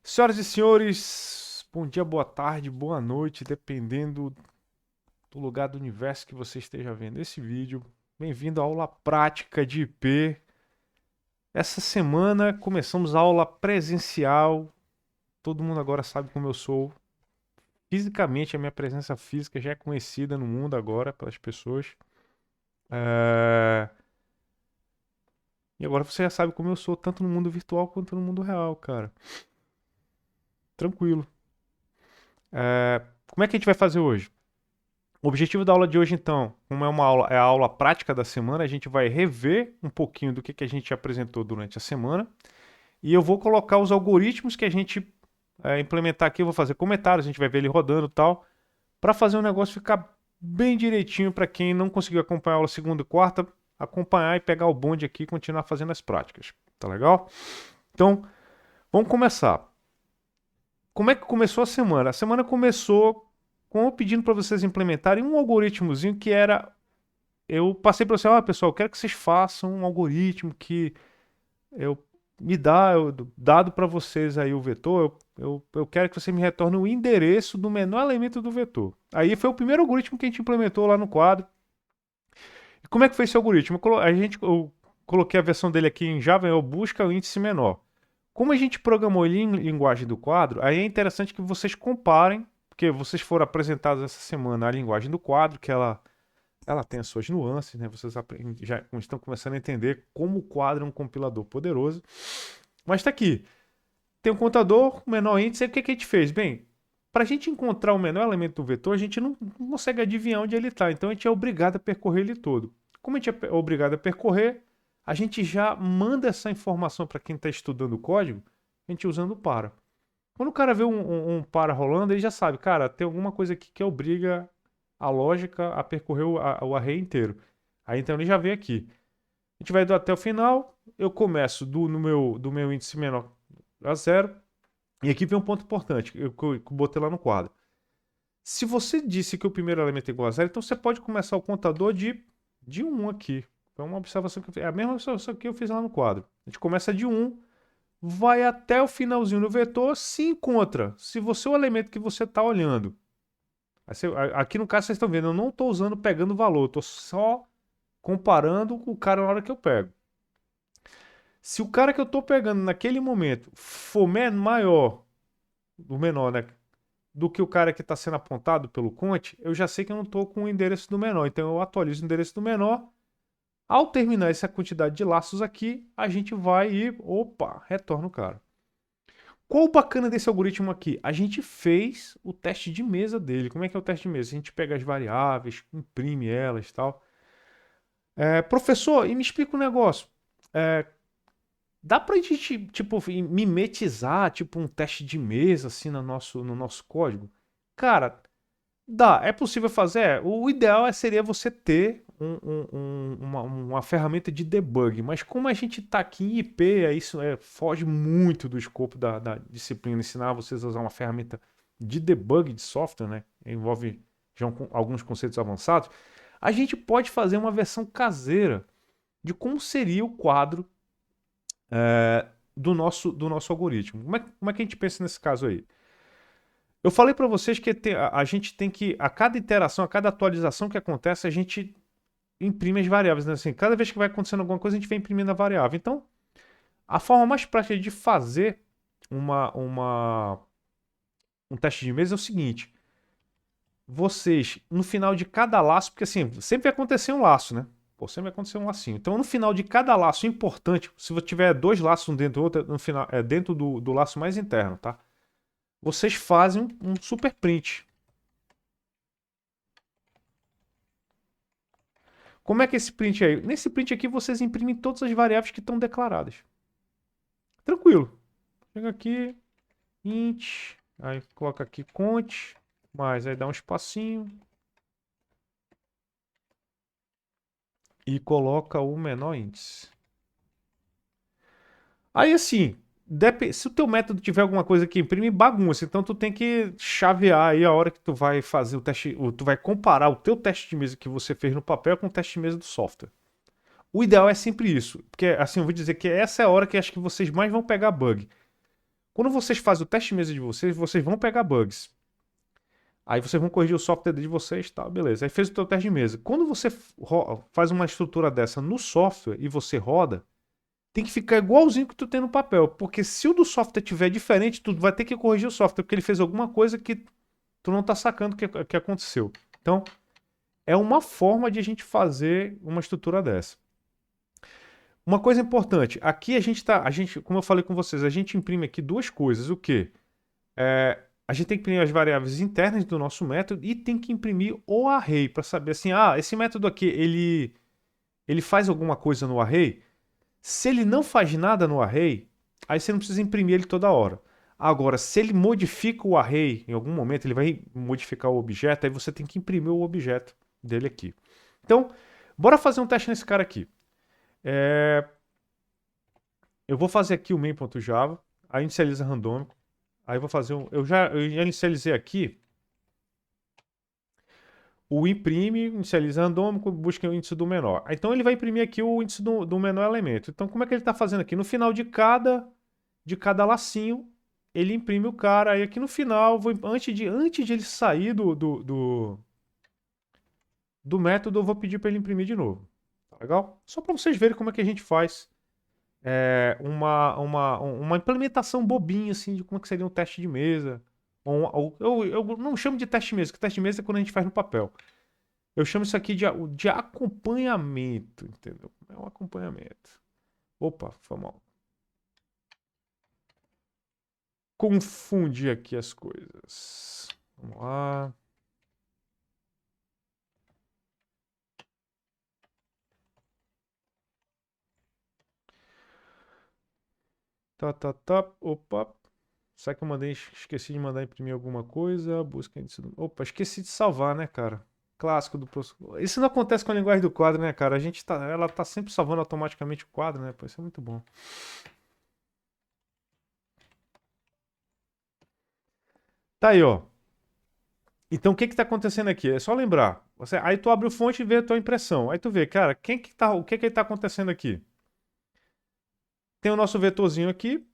Senhoras e senhores, bom dia, boa tarde, boa noite, dependendo do lugar do universo que você esteja vendo esse vídeo. Bem-vindo à aula prática de IP. Essa semana começamos a aula presencial. Todo mundo agora sabe como eu sou. Fisicamente, a minha presença física já é conhecida no mundo agora pelas pessoas. É, E agora você já sabe como eu sou, tanto no mundo virtual quanto no mundo real, cara. Tranquilo. Como é que a gente vai fazer hoje? O objetivo da aula de hoje, então, como é a aula prática da semana, a gente vai rever um pouquinho do que a gente apresentou durante a semana e eu vou colocar os algoritmos que a gente implementar aqui. Eu vou fazer comentários, a gente vai ver ele rodando e tal, para fazer o negócio ficar bem direitinho para quem não conseguiu acompanhar a aula segunda e quarta, acompanhar e pegar o bonde aqui e continuar fazendo as práticas. Tá legal? Então, vamos começar. Como é que começou a semana? A semana começou com eu pedindo para vocês implementarem um algoritmozinho que era. Eu passei para você, pessoal, eu quero que vocês façam um algoritmo que eu dado para vocês aí o vetor, eu quero que você me retorne o endereço do menor elemento do vetor. Aí foi o primeiro algoritmo que a gente implementou lá no quadro. E como é que foi esse algoritmo? Eu coloquei a versão dele aqui em Java, eu busca o índice menor. Como a gente programou ele em linguagem do quadro, aí é interessante que vocês comparem, porque vocês foram apresentados essa semana a linguagem do quadro, que ela tem as suas nuances, né? Vocês já estão começando a entender como o quadro é um compilador poderoso. Mas está aqui. Tem um contador, o menor índice. E o que a gente fez? Bem, para a gente encontrar o menor elemento do vetor, a gente não consegue adivinhar onde ele está. Então a gente é obrigado a percorrer ele todo. Como a gente é obrigado a percorrer, a gente já manda essa informação para quem está estudando o código, a gente usando o para. Quando o cara vê um para rolando, ele já sabe, cara, tem alguma coisa aqui que obriga a lógica a percorrer o array inteiro. Aí então ele já vem aqui. A gente vai até o final, eu começo do meu índice menor a zero, e aqui vem um ponto importante, que eu botei lá no quadro. Se você disse que o primeiro elemento é igual a zero, então você pode começar o contador de 1 aqui. Então, uma observação que eu fiz, é a mesma observação que eu fiz lá no quadro. A gente começa de 1, vai até o finalzinho do vetor, se encontra. Se você é o elemento que você está olhando. Aqui no caso vocês estão vendo, eu não estou usando pegando valor, estou só comparando com o cara na hora que eu pego. Se o cara que eu estou pegando naquele momento for maior, o menor, né? Do que o cara que está sendo apontado pelo Conte, eu já sei que eu não estou com o endereço do menor. Então eu atualizo o endereço do menor. Ao terminar essa quantidade de laços aqui, a gente vai e, opa, retorna o cara. Qual o bacana desse algoritmo aqui? A gente fez o teste de mesa dele. Como é que é o teste de mesa? A gente pega as variáveis, imprime elas e tal. Professor, e me explica um negócio. É, Dá pra gente, tipo, mimetizar, tipo, um teste de mesa, assim, no nosso código? Cara, dá, é possível fazer. O ideal seria você ter uma ferramenta de debug, mas como a gente está aqui em IP, isso foge muito do escopo da disciplina. Ensinar vocês a usar uma ferramenta de debug de software, né? Envolve já alguns conceitos avançados. A gente pode fazer uma versão caseira de como seria o quadro do nosso algoritmo. Como é que a gente pensa nesse caso aí? Eu falei para vocês que a gente tem que, a cada interação, a cada atualização que acontece, a gente imprime as variáveis. Né? Assim, cada vez que vai acontecendo alguma coisa, a gente vai imprimindo a variável. Então, a forma mais prática de fazer um teste de mesa é o seguinte: vocês, no final de cada laço, porque assim, sempre vai acontecer um laço, né? Pô, sempre vai acontecer um lacinho. Então, no final de cada laço importante, se você tiver dois laços um dentro do outro, no final, é dentro do laço mais interno, tá? Vocês fazem um super print. Como é que é esse print aí? Nesse print aqui vocês imprimem todas as variáveis que estão declaradas. Tranquilo. Chega aqui, int, aí coloca aqui cont, mais aí dá um espacinho e coloca o menor índice. Aí assim, se o teu método tiver alguma coisa que imprime, bagunça. Então tu tem que chavear aí a hora que tu vai fazer o teste, tu vai comparar o teu teste de mesa que você fez no papel com o teste de mesa do software. O ideal é sempre isso, porque assim eu vou dizer que essa é a hora que acho que vocês mais vão pegar bug. Quando vocês fazem o teste de mesa de vocês, vocês vão pegar bugs. Aí vocês vão corrigir o software de vocês, tá, beleza. Aí fez o teu teste de mesa. Quando você faz uma estrutura dessa no software e você roda, tem que ficar igualzinho que tu tem no papel. Porque se o do software tiver diferente, tu vai ter que corrigir o software, porque ele fez alguma coisa que tu não tá sacando que aconteceu. Então, é uma forma de a gente fazer uma estrutura dessa. Uma coisa importante, aqui como eu falei com vocês, a gente imprime aqui duas coisas. O quê? A gente tem que imprimir as variáveis internas do nosso método e tem que imprimir o array para saber assim, esse método aqui, ele faz alguma coisa no array? Se ele não faz nada no array, aí você não precisa imprimir ele toda hora. Agora, se ele modifica o array, em algum momento ele vai modificar o objeto, aí você tem que imprimir o objeto dele aqui. Então, bora fazer um teste nesse cara aqui. Eu vou fazer aqui o main.java, aí inicializa randômico, aí eu vou fazer eu já inicializei aqui o imprime, inicializa randômico, busca o índice do menor. Então ele vai imprimir aqui o índice do menor elemento. Então como é que ele está fazendo aqui? No final de cada lacinho, ele imprime o cara. Aí aqui no final, antes de ele sair do método, eu vou pedir para ele imprimir de novo. Tá legal? Só para vocês verem como é que a gente faz uma implementação bobinha assim de como é que seria um teste de mesa. Eu não chamo de teste de mesa, porque teste de mesa é quando a gente faz no papel. Eu chamo isso aqui de acompanhamento, entendeu? É um acompanhamento. Opa, foi mal. Confundi aqui as coisas. Vamos lá. Tá. Opa. Será que eu esqueci de mandar imprimir alguma coisa? Busca índice do... Opa, esqueci de salvar, né, cara? Clássico do professor. Isso não acontece com a linguagem do quadro, né, cara? Ela tá sempre salvando automaticamente o quadro, né? Pô, isso é muito bom. Tá aí, ó. Então, o que está acontecendo aqui? É só lembrar. Aí tu abre o fonte e vê a tua impressão. Aí tu vê, cara, o que está acontecendo aqui? Tem o nosso vetorzinho aqui.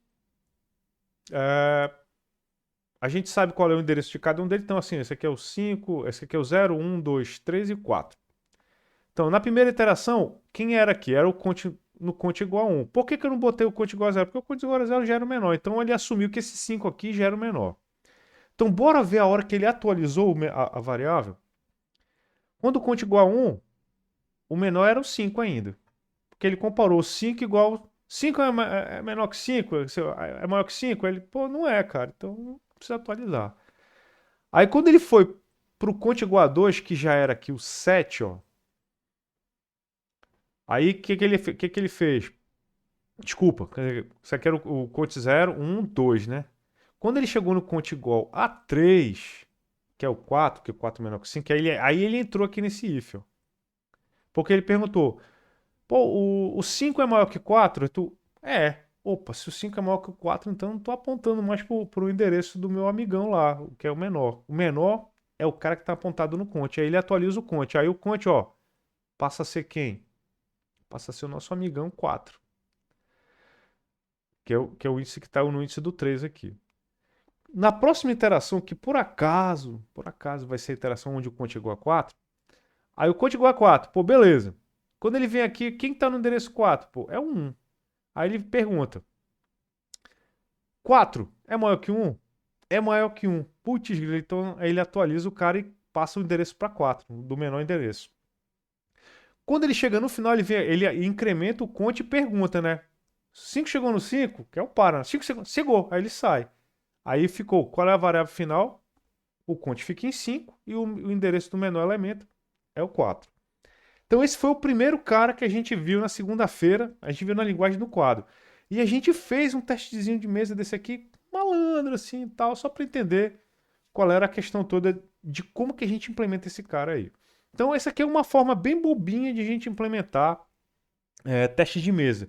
A gente sabe qual é o endereço de cada um deles. Então, assim, esse aqui é o 5, esse aqui é o 0, 1, 2, 3 e 4. Então, na primeira iteração, quem era aqui? Era o conte no conte igual a 1. Por que eu não botei o conte igual a 0? Porque o conte igual a 0 já era o menor. Então, ele assumiu que esse 5 aqui já era o menor. Então, bora ver a hora que ele atualizou a variável. Quando o conte igual a 1, o menor era o 5 ainda. Porque ele comparou 5 igual... 5 é menor que 5? É maior que 5? Ele, pô, não é, cara. Então não precisa atualizar. Aí quando ele foi pro conte igual a 2, que já era aqui o 7, ó. Aí o que ele fez? Desculpa, isso aqui era o conte 0, 1, 2, né? Quando ele chegou no conte igual a 3, que é o 4, que é 4 menor que 5, aí ele entrou aqui nesse if, ó. Porque ele perguntou, pô, o 5 é maior que 4? Tu, opa, se o 5 é maior que o 4, então não tô apontando mais pro endereço do meu amigão lá, que é o menor. O menor é o cara que tá apontado no conte. Aí ele atualiza o conte. Aí o conte, ó, passa a ser quem? Passa a ser o nosso amigão 4. Que é o índice que tá no índice do 3 aqui. Na próxima iteração, que por acaso vai ser a iteração onde o conte é igual a 4, aí o conte é igual a 4, pô, beleza. Quando ele vem aqui, quem tá no endereço 4? Pô, é o 1. Aí ele pergunta, 4 é maior que 1? É maior que 1. Putz, então aí ele atualiza o cara e passa o endereço para 4, do menor endereço. Quando ele chega no final, ele incrementa o conte e pergunta, né? 5 chegou no 5, que é o para. 5 chegou, aí ele sai. Aí ficou, qual é a variável final? O conte fica em 5 e o endereço do menor elemento é o 4. Então esse foi o primeiro cara que a gente viu na segunda-feira, a gente viu na linguagem do quadro. E a gente fez um testezinho de mesa desse aqui, malandro assim e tal, só para entender qual era a questão toda de como que a gente implementa esse cara aí. Então essa aqui é uma forma bem bobinha de a gente implementar teste de mesa.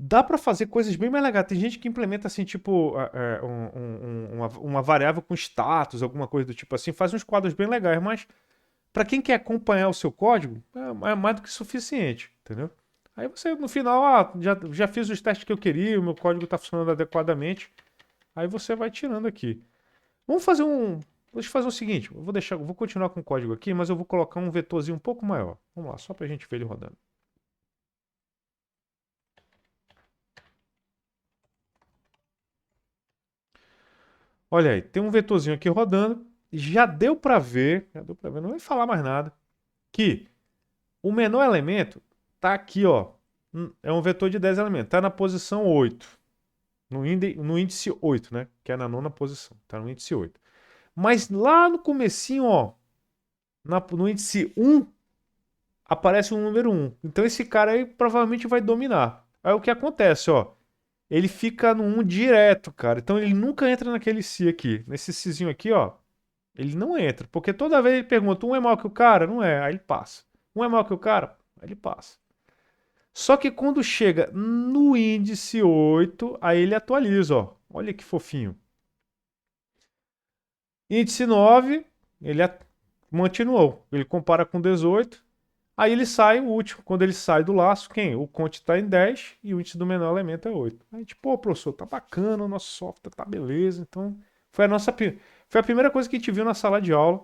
Dá para fazer coisas bem mais legais. Tem gente que implementa assim, tipo, uma variável com status, alguma coisa do tipo assim, faz uns quadros bem legais, mas para quem quer acompanhar o seu código, é mais do que suficiente, entendeu? Aí você, no final, já fiz os testes que eu queria, o meu código está funcionando adequadamente. Aí você vai tirando aqui. Vamos fazer um... Deixa eu fazer o seguinte, eu vou continuar com o código aqui, mas eu vou colocar um vetorzinho um pouco maior. Vamos lá, só para a gente ver ele rodando. Olha aí, tem um vetorzinho aqui rodando. Não vai falar mais nada, que o menor elemento tá aqui, ó. É um vetor de 10 elementos, tá na posição 8. No índice 8, né? Que é na nona posição, tá no índice 8. Mas lá no comecinho, ó, no índice 1, aparece o número 1. Então esse cara aí provavelmente vai dominar. Aí o que acontece, ó? Ele fica no 1 direto, cara. Então ele nunca entra naquele si aqui. Nesse sizinho aqui, ó. Ele não entra. Porque toda vez ele pergunta, um é maior que o cara? Não é. Aí ele passa. Um é maior que o cara? Aí ele passa. Só que quando chega no índice 8, aí ele atualiza, ó. Olha que fofinho. Índice 9, ele continuou. Ele compara com 18. Aí ele sai o último. Quando ele sai do laço, quem? O Conte está em 10 e o índice do menor elemento é 8. Aí, tipo, pô, professor, tá bacana, o nosso software tá beleza. Então, foi a primeira coisa que a gente viu na sala de aula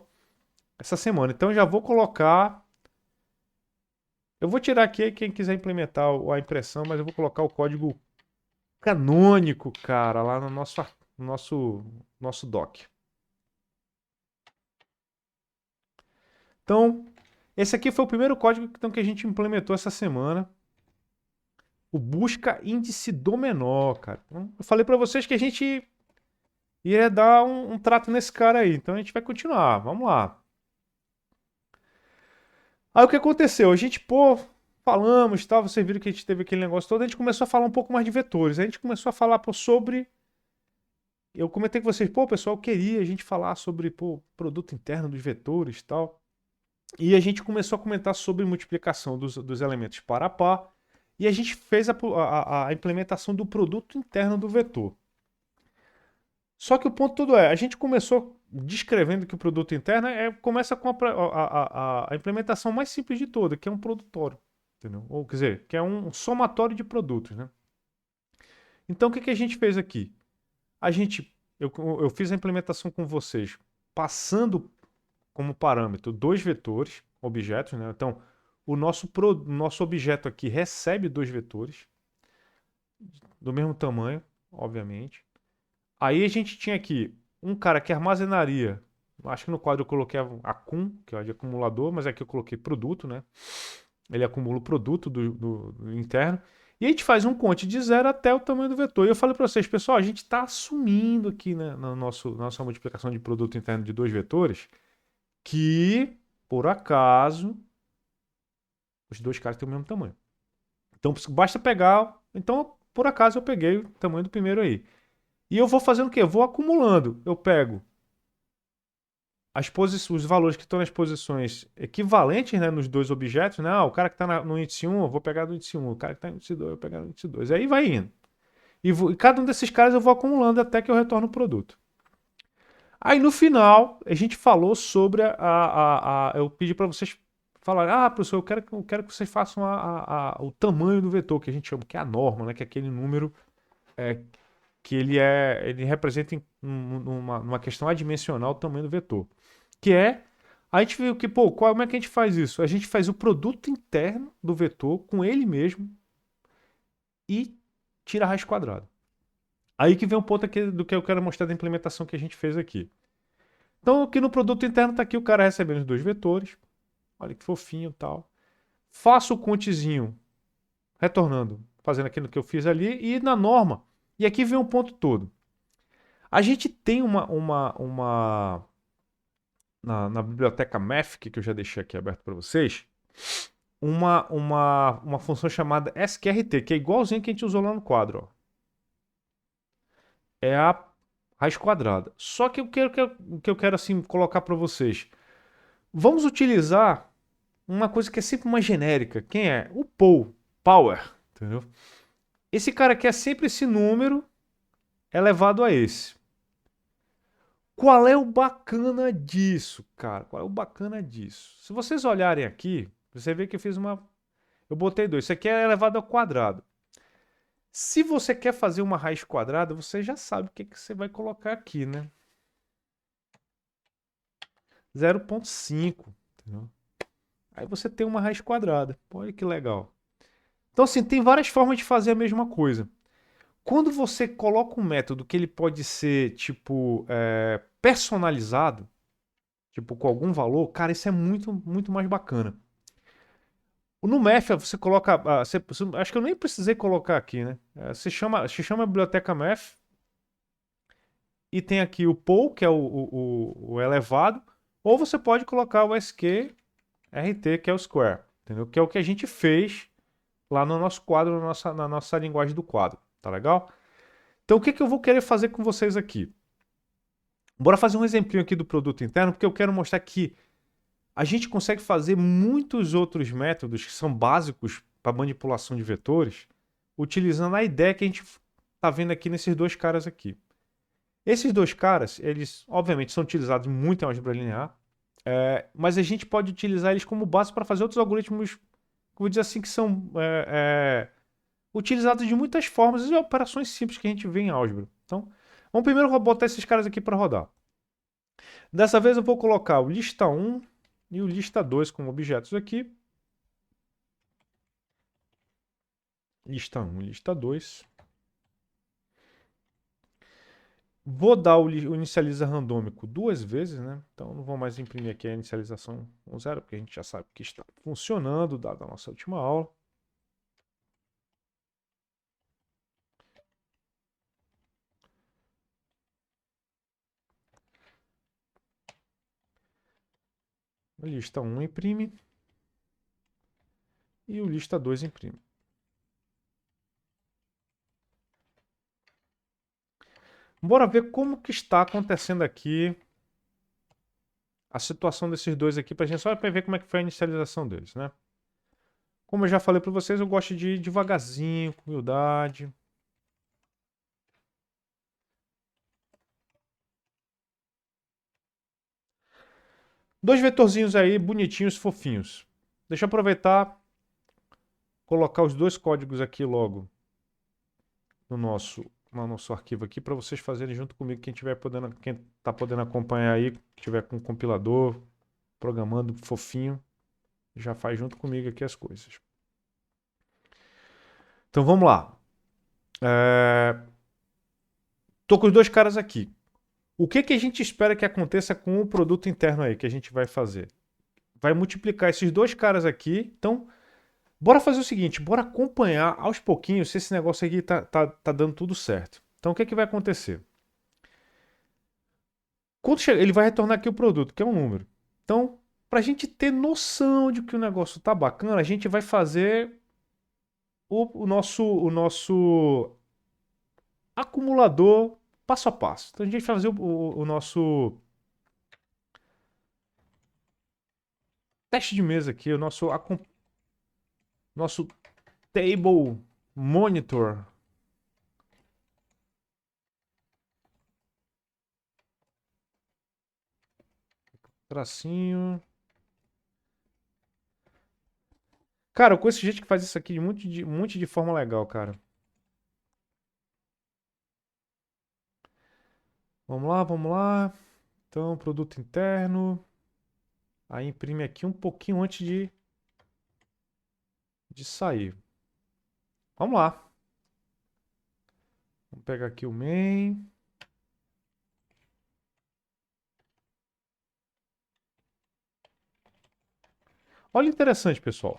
essa semana. Então, eu já vou colocar. Eu vou tirar aqui quem quiser implementar a impressão, mas eu vou colocar o código canônico, cara, lá no nosso doc. Então, esse aqui foi o primeiro código que a gente implementou essa semana. O busca índice do menor, cara. Então, eu falei para vocês que a gente ia dar um trato nesse cara aí. Então a gente vai continuar. Vamos lá. Aí o que aconteceu? A gente, pô, falamos, tal, vocês viram que a gente teve aquele negócio todo, a gente começou a falar um pouco mais de vetores. A gente começou a falar, pô, sobre... Eu comentei com vocês, pô, pessoal, queria a gente falar sobre, pô, produto interno dos vetores e tal. E a gente começou a comentar sobre multiplicação dos elementos par a par. E a gente fez a implementação do produto interno do vetor. Só que o ponto todo é, a gente começou descrevendo que o produto interno começa com a implementação mais simples de toda, que é um produtório. Entendeu? Ou quer dizer, que é um somatório de produtos. Né? Então o que a gente fez aqui? Eu fiz a implementação com vocês, passando como parâmetro dois vetores, objetos. Né? Então, nosso objeto aqui recebe dois vetores, do mesmo tamanho, obviamente. Aí a gente tinha aqui um cara que armazenaria. Acho que no quadro eu coloquei a cum, que é de acumulador, mas aqui eu coloquei produto, né? Ele acumula o produto do interno. E a gente faz um conte de 0 até o tamanho do vetor. E eu falei para vocês, pessoal, a gente está assumindo aqui, né, na nossa multiplicação de produto interno de dois vetores que, por acaso, os dois caras têm o mesmo tamanho. Então basta pegar. Então, por acaso, eu peguei o tamanho do primeiro aí. E eu vou fazendo o quê? Eu vou acumulando. Eu pego os valores que estão nas posições equivalentes, né, nos dois objetos. Né? O cara que está no índice 1, eu vou pegar no índice 1. O cara que está no índice 2, eu vou pegar no índice 2. Aí vai indo. E cada um desses caras eu vou acumulando até que eu retorno o produto. Aí no final, a gente falou sobre eu pedi para vocês falarem, professor, eu quero que vocês façam o tamanho do vetor, que a gente chama, que é a norma, né, que é aquele número que ele representa numa questão adimensional o tamanho do vetor. Que é, a gente viu que, pô, como é que a gente faz isso? A gente faz o produto interno do vetor com ele mesmo e tira a raiz quadrada. Aí que vem um ponto aqui do que eu quero mostrar da implementação que a gente fez aqui. Então, aqui no produto interno está aqui o cara recebendo os dois vetores. Olha que fofinho e tal. Faço o contezinho retornando, fazendo aquilo que eu fiz ali e na norma. E aqui vem um ponto todo. A gente tem na biblioteca Math, que eu já deixei aqui aberto para vocês, uma função chamada sqrt, que é igualzinho que a gente usou lá no quadro. Ó. É a raiz quadrada. Só que o que eu quero assim, colocar para vocês. Vamos utilizar uma coisa que é sempre mais genérica. Quem é? O Power. Entendeu? Esse cara quer sempre esse número elevado a esse. Qual é o bacana disso, cara? Qual é o bacana disso? Se vocês olharem aqui, você vê que eu fiz uma... Eu botei 2. Isso aqui é elevado ao quadrado. Se você quer fazer uma raiz quadrada, você já sabe o que, que você vai colocar aqui, né? 0,5. Entendeu? Aí você tem uma raiz quadrada. Olha que legal. Então, assim, tem várias formas de fazer a mesma coisa. Quando você coloca um método que ele pode ser, tipo, personalizado, tipo, com algum valor, cara, isso é muito, muito mais bacana. No Math, você coloca. Acho que eu nem precisei colocar aqui, né? Se chama a biblioteca Math e tem aqui o pool, que é o elevado, ou você pode colocar o SQRT, que é o square, entendeu? Que é o que a gente fez lá no nosso quadro, na nossa linguagem do quadro, tá legal? Então, o que, que eu vou querer fazer com vocês aqui? Bora fazer um exemplinho aqui do produto interno, porque eu quero mostrar que a gente consegue fazer muitos outros métodos que são básicos para manipulação de vetores, utilizando a ideia que a gente está vendo aqui nesses dois caras aqui. Esses dois caras, eles obviamente são utilizados muito em álgebra linear, mas a gente pode utilizar eles como base para fazer outros algoritmos, vou dizer assim, que são utilizados de muitas formas e operações simples que a gente vê em álgebra. Então, vamos primeiro botar esses caras aqui para rodar. Dessa vez eu vou colocar o lista 1 e o lista 2 como objetos aqui. Lista 1 e lista 2. Vou dar o inicializa randômico duas vezes, né? Então não vou mais imprimir aqui a inicialização com 0, porque a gente já sabe que está funcionando, dada a nossa última aula. A lista 1 imprime e o lista 2 imprime. Bora ver como que está acontecendo aqui a situação desses dois aqui, para a gente só ver como é que foi a inicialização deles, né? Como eu já falei para vocês, eu gosto de ir devagarzinho, com humildade. Dois vetorzinhos aí, bonitinhos, fofinhos. Deixa eu aproveitar, colocar os dois códigos aqui logo no nosso arquivo aqui para vocês fazerem junto comigo, quem está podendo acompanhar aí, tiver com o compilador, programando fofinho, já faz junto comigo aqui as coisas. Então vamos lá. Tô com os dois caras aqui. O que, que a gente espera que aconteça com o produto interno aí que a gente vai fazer? Vai multiplicar esses dois caras aqui. Então, bora fazer o seguinte, bora acompanhar aos pouquinhos se esse negócio aqui tá dando tudo certo. Então, o que, que vai acontecer? Quando chegar, ele vai retornar aqui o produto, que é um número. Então, para a gente ter noção de que o negócio tá bacana, a gente vai fazer o nosso acumulador passo a passo. Então, a gente vai fazer o nosso teste de mesa aqui, o nosso table monitor. Tracinho. Cara, eu conheço gente que faz isso aqui de muito de forma legal, cara. Vamos lá, vamos lá. Então, produto interno. Aí imprime aqui um pouquinho antes de sair. Vamos lá. Vamos pegar aqui o main. Olha interessante, pessoal.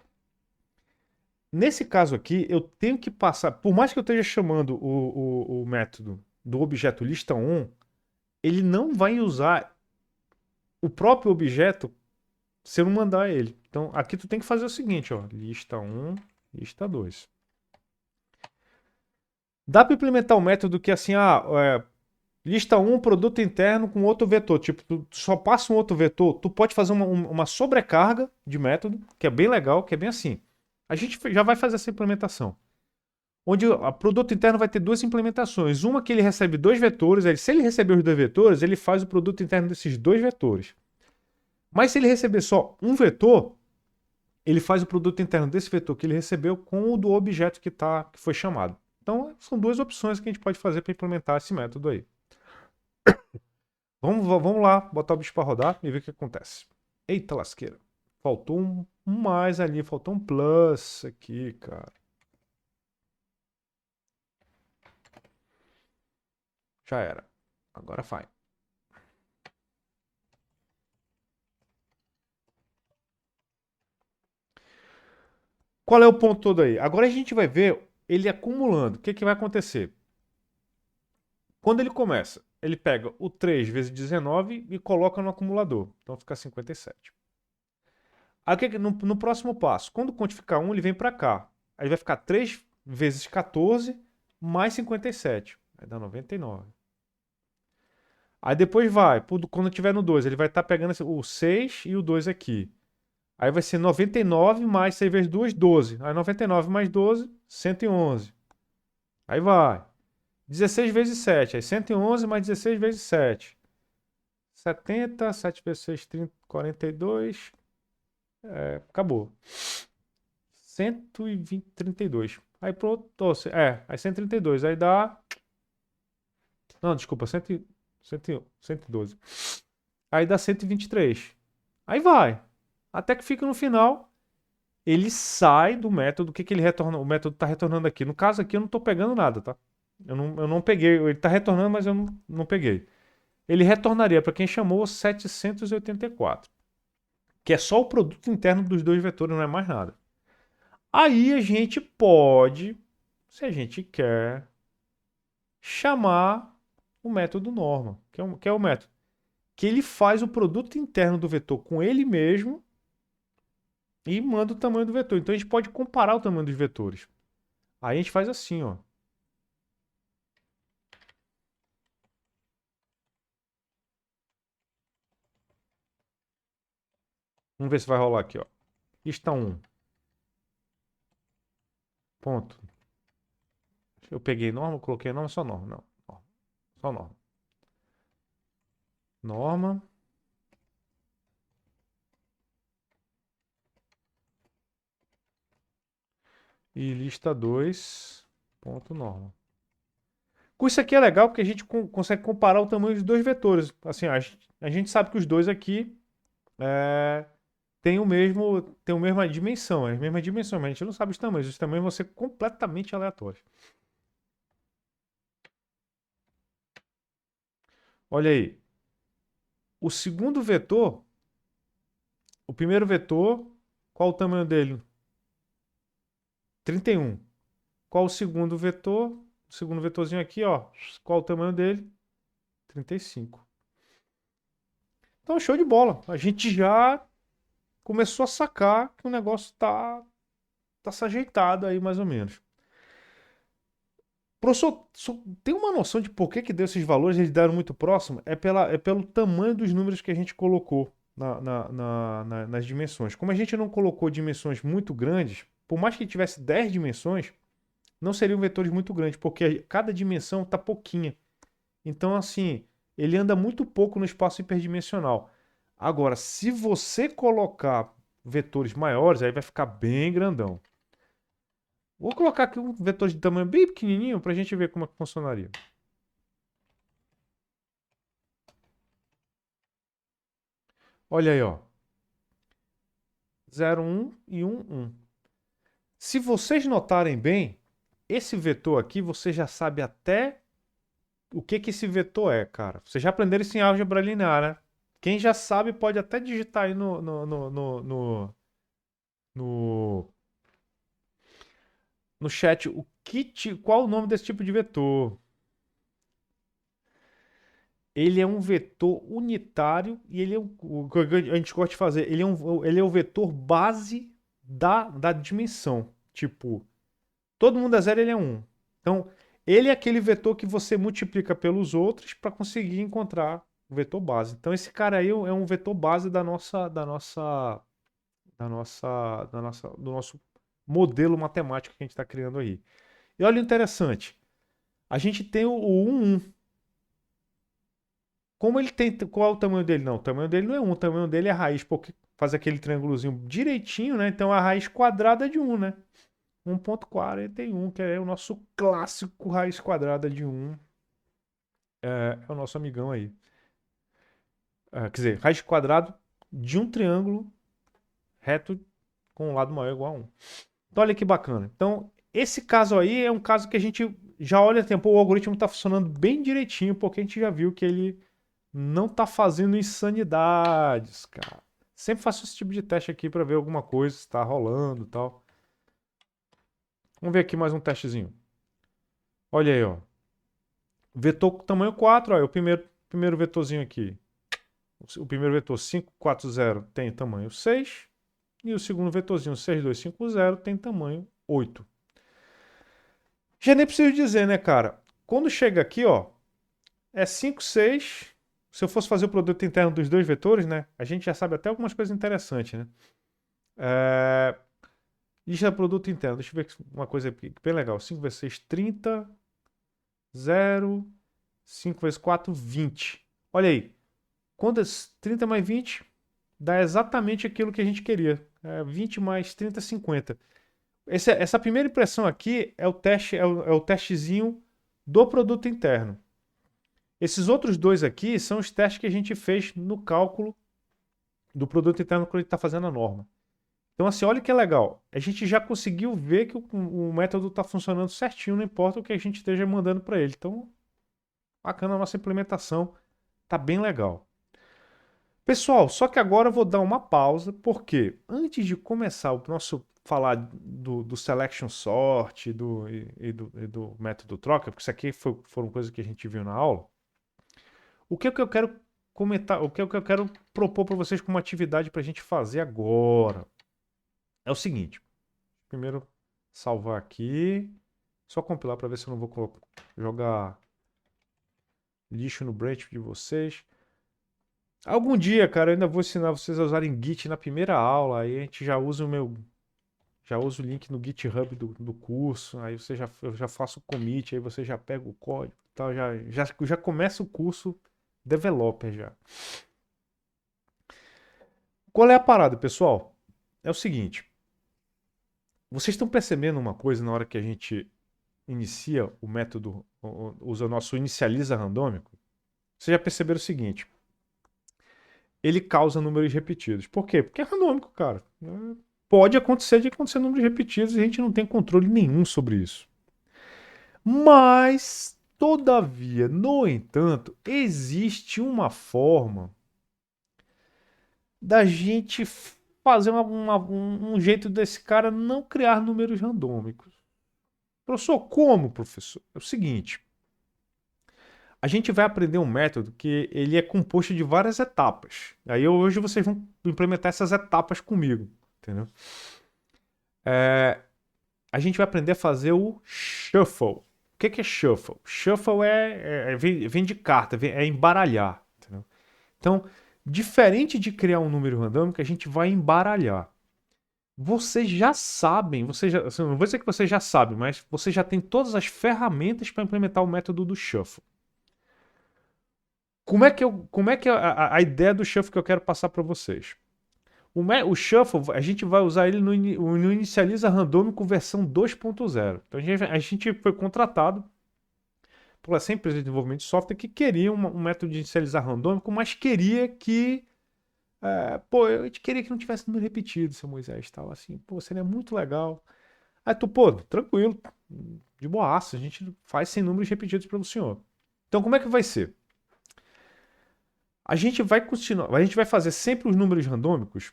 Nesse caso aqui, eu tenho que passar, por mais que eu esteja chamando o método do objeto lista1, ele não vai usar o próprio objeto se eu não mandar ele. Então, aqui tu tem que fazer o seguinte, ó, lista1, lista2. Dá para implementar um método que assim, lista 1, produto interno com outro vetor. Tipo, tu só passa um outro vetor, tu pode fazer uma sobrecarga de método, que é bem legal, que é bem assim. A gente já vai fazer essa implementação. Onde o produto interno vai ter duas implementações. Uma que ele recebe dois vetores, se ele receber os dois vetores, ele faz o produto interno desses dois vetores. Mas se ele receber só um vetor, ele faz o produto interno desse vetor que ele recebeu com o do objeto que foi chamado. Então, são duas opções que a gente pode fazer para implementar esse método aí. Vamos lá, botar o bicho para rodar e ver o que acontece. Eita lasqueira. Faltou um mais ali, faltou um plus aqui, cara. Já era. Agora vai. Qual é o ponto todo aí? Agora a gente vai ver ele acumulando. O que, que vai acontecer? Quando ele começa, ele pega o 3 vezes 19 e coloca no acumulador. Então fica 57. Aí no próximo passo, quando quantificar 1, ele vem para cá. Aí vai ficar 3 vezes 14 mais 57. Vai dar 99. Aí depois vai, quando tiver no 2, ele vai estar pegando o 6 e o 2 aqui. Aí vai ser 99 mais 6 vezes 2, 12. Aí 99 mais 12, 111. Aí vai. 16 vezes 7. Aí 111 mais 16 vezes 7. 70, 7 vezes 6, 30, 42. Acabou. 120, 32. Aí pronto. Aí 132. Aí dá. Não, desculpa, 112. Aí dá 123. Aí vai. Até que fica no final. Ele sai do método. O que, que ele retorna? O método está retornando aqui. No caso aqui, eu não estou pegando nada, tá? Eu não peguei. Ele está retornando, mas eu não peguei. Ele retornaria para quem chamou 784, que é só o produto interno dos dois vetores, não é mais nada. Aí a gente pode, se a gente quer, chamar o método norma, que é o método que ele faz o produto interno do vetor com ele mesmo e manda o tamanho do vetor. Então a gente pode comparar o tamanho dos vetores. Aí a gente faz assim, ó. Vamos ver se vai rolar aqui, ó. Lista 1. Ponto. Eu peguei norma, coloquei norma, só norma. Não, só norma. Norma. E lista 2, ponto norma. Com isso aqui é legal porque a gente consegue comparar o tamanho dos dois vetores. Assim, a gente sabe que os dois aqui têm a mesma dimensão, as mesmas dimensões, mas a gente não sabe os tamanhos. Os tamanhos vão ser completamente aleatórios. Olha aí. O segundo vetor, o primeiro vetor, qual o tamanho dele? 31. Qual o segundo vetor? O segundo vetorzinho aqui, ó. Qual o tamanho dele? 35. Então, show de bola. A gente já começou a sacar que o negócio tá se ajeitado aí, mais ou menos. Professor, tem uma noção de por que deu esses valores, eles deram muito próximo? É pelo tamanho dos números que a gente colocou nas dimensões. Como a gente não colocou dimensões muito grandes, por mais que tivesse 10 dimensões, não seriam vetores muito grandes, porque cada dimensão está pouquinha. Então, assim, ele anda muito pouco no espaço hiperdimensional. Agora, se você colocar vetores maiores, aí vai ficar bem grandão. Vou colocar aqui um vetor de tamanho bem pequenininho para a gente ver como é que funcionaria. Olha aí, ó. 0, 1 e 1, 1. Se vocês notarem bem, esse vetor aqui você já sabe até o que esse vetor é, cara. Vocês já aprenderam isso em álgebra linear, né? Quem já sabe pode até digitar aí no, no chat qual o nome desse tipo de vetor. Ele é um vetor unitário e ele é o que a gente gosta de fazer. Ele é o vetor base da dimensão. Tipo, todo mundo é zero, ele é um. Então, ele é aquele vetor que você multiplica pelos outros para conseguir encontrar o vetor base. Então, esse cara aí é um vetor base do nosso modelo matemático que a gente está criando aí. E olha o interessante. A gente tem o 1, 1. Como ele tem. Qual é o tamanho dele? Não, o tamanho dele não é 1, o tamanho dele é a raiz, porque faz aquele triângulozinho direitinho, né? Então a raiz quadrada é de 1, né? 1.41, que é o nosso clássico raiz quadrada de 1. É o nosso amigão aí. Quer dizer, raiz quadrada de um triângulo reto com um lado maior igual a 1. Então, olha que bacana. Então, esse caso aí é um caso que a gente já olha tempo, o algoritmo está funcionando bem direitinho, porque a gente já viu que ele não está fazendo insanidades, cara. Sempre faço esse tipo de teste aqui para ver alguma coisa, se está rolando e tal. Vamos ver aqui mais um testezinho. Olha aí, ó. Vetor com tamanho 4, ó, é o primeiro vetorzinho aqui. O primeiro vetor 540 tem tamanho 6. E o segundo vetorzinho 6250 tem tamanho 8. Já nem preciso dizer, né, cara? Quando chega aqui, ó, é 5, 6. Se eu fosse fazer o produto interno dos dois vetores, né? A gente já sabe até algumas coisas interessantes, né? Lista de produto interno. Deixa eu ver uma coisa aqui, bem legal. 5 vezes 6, 30. 0. 5 vezes 4, 20. Olha aí. Quando 30 mais 20 dá exatamente aquilo que a gente queria. 20 mais 30, 50. Essa primeira impressão aqui é o teste, é o testezinho do produto interno. Esses outros dois aqui são os testes que a gente fez no cálculo do produto interno quando a gente está fazendo a norma. Então, assim, olha que legal. A gente já conseguiu ver que o método está funcionando certinho, não importa o que a gente esteja mandando para ele. Então, bacana a nossa implementação. Tá bem legal. Pessoal, só que agora eu vou dar uma pausa, porque antes de começar o nosso falar do selection sort e do método troca, porque isso aqui foram coisas que a gente viu na aula, o que é que eu quero comentar, o que é que eu quero propor para vocês como atividade para a gente fazer agora? É o seguinte, primeiro salvar aqui, só compilar para ver se eu não vou jogar lixo no branch de vocês. Algum dia, cara, eu ainda vou ensinar vocês a usarem Git na primeira aula, aí a gente já usa o link no GitHub do curso, aí eu já faço o commit, aí você já pega o código, tal, já começa o curso developer já. Qual é a parada, pessoal? É o seguinte, vocês estão percebendo uma coisa na hora que a gente inicia o método, usa o nosso inicializa randômico? Vocês já perceberam o seguinte, ele causa números repetidos. Por quê? Porque é randômico, cara. Pode acontecer de acontecer números repetidos e a gente não tem controle nenhum sobre isso. Mas, todavia, no entanto, existe uma forma da gente fazer um jeito desse cara não criar números randômicos. Professor, como, professor? É o seguinte, a gente vai aprender um método que ele é composto de várias etapas. Aí hoje vocês vão implementar essas etapas comigo, entendeu? A gente vai aprender a fazer o shuffle. O que é shuffle? Shuffle vem de carta, é embaralhar. Entendeu? Então, diferente de criar um número randômico, a gente vai embaralhar. Vocês já sabem, não vou dizer que vocês já sabem, mas vocês já têm todas as ferramentas para implementar o método do shuffle. Como é que é a ideia do shuffle que eu quero passar para vocês? O Shuffle, a gente vai usar ele no Inicializa Randômico versão 2.0. Então a gente foi contratado por essa empresa de desenvolvimento de software que queria um método de inicializar randômico, mas queria que. A gente queria que não tivesse número repetido, seu Moisés. Tal, assim, seria muito legal. Aí tu, tranquilo, de boaça, a gente faz sem números repetidos para o senhor. Então como é que vai ser? A gente vai continuar, a gente vai fazer sempre os números randômicos.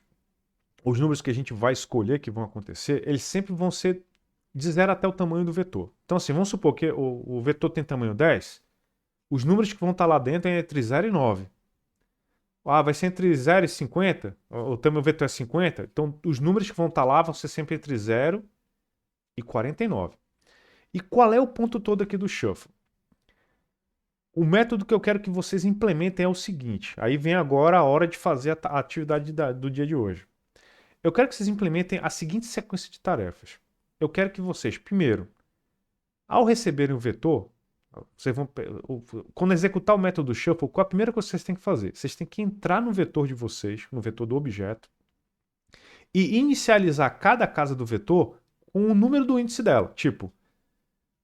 Os números que a gente vai escolher que vão acontecer, eles sempre vão ser de 0 até o tamanho do vetor. Então, assim, vamos supor que o vetor tem tamanho 10, os números que vão estar lá dentro é entre 0 e 9. Vai ser entre 0 e 50? O tamanho do vetor é 50? Então, os números que vão estar lá vão ser sempre entre 0 e 49. E qual é o ponto todo aqui do shuffle? O método que eu quero que vocês implementem é o seguinte. Aí vem agora a hora de fazer a atividade do dia de hoje. Eu quero que vocês implementem a seguinte sequência de tarefas. Eu quero que vocês, primeiro, ao receberem o vetor, vocês vão, quando executar o método shuffle, qual a primeira coisa que vocês têm que fazer? Vocês têm que entrar no vetor de vocês, no vetor do objeto, e inicializar cada casa do vetor com o número do índice dela. Tipo,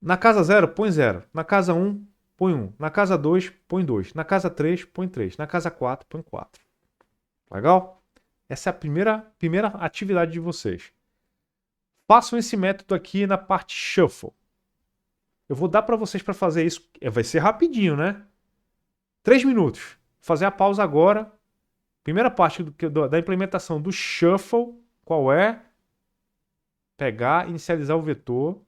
na casa 0, põe 0. Na casa 1, põe 1. Na casa 2, põe 2. Na casa 3, põe 3. Na casa 4, põe 4. Legal? Essa é a primeira atividade de vocês. Façam esse método aqui na parte Shuffle. Eu vou dar para vocês para fazer isso. Vai ser rapidinho, né? 3 minutos. Vou fazer a pausa agora. Primeira parte da implementação do Shuffle, qual é? Pegar, inicializar o vetor,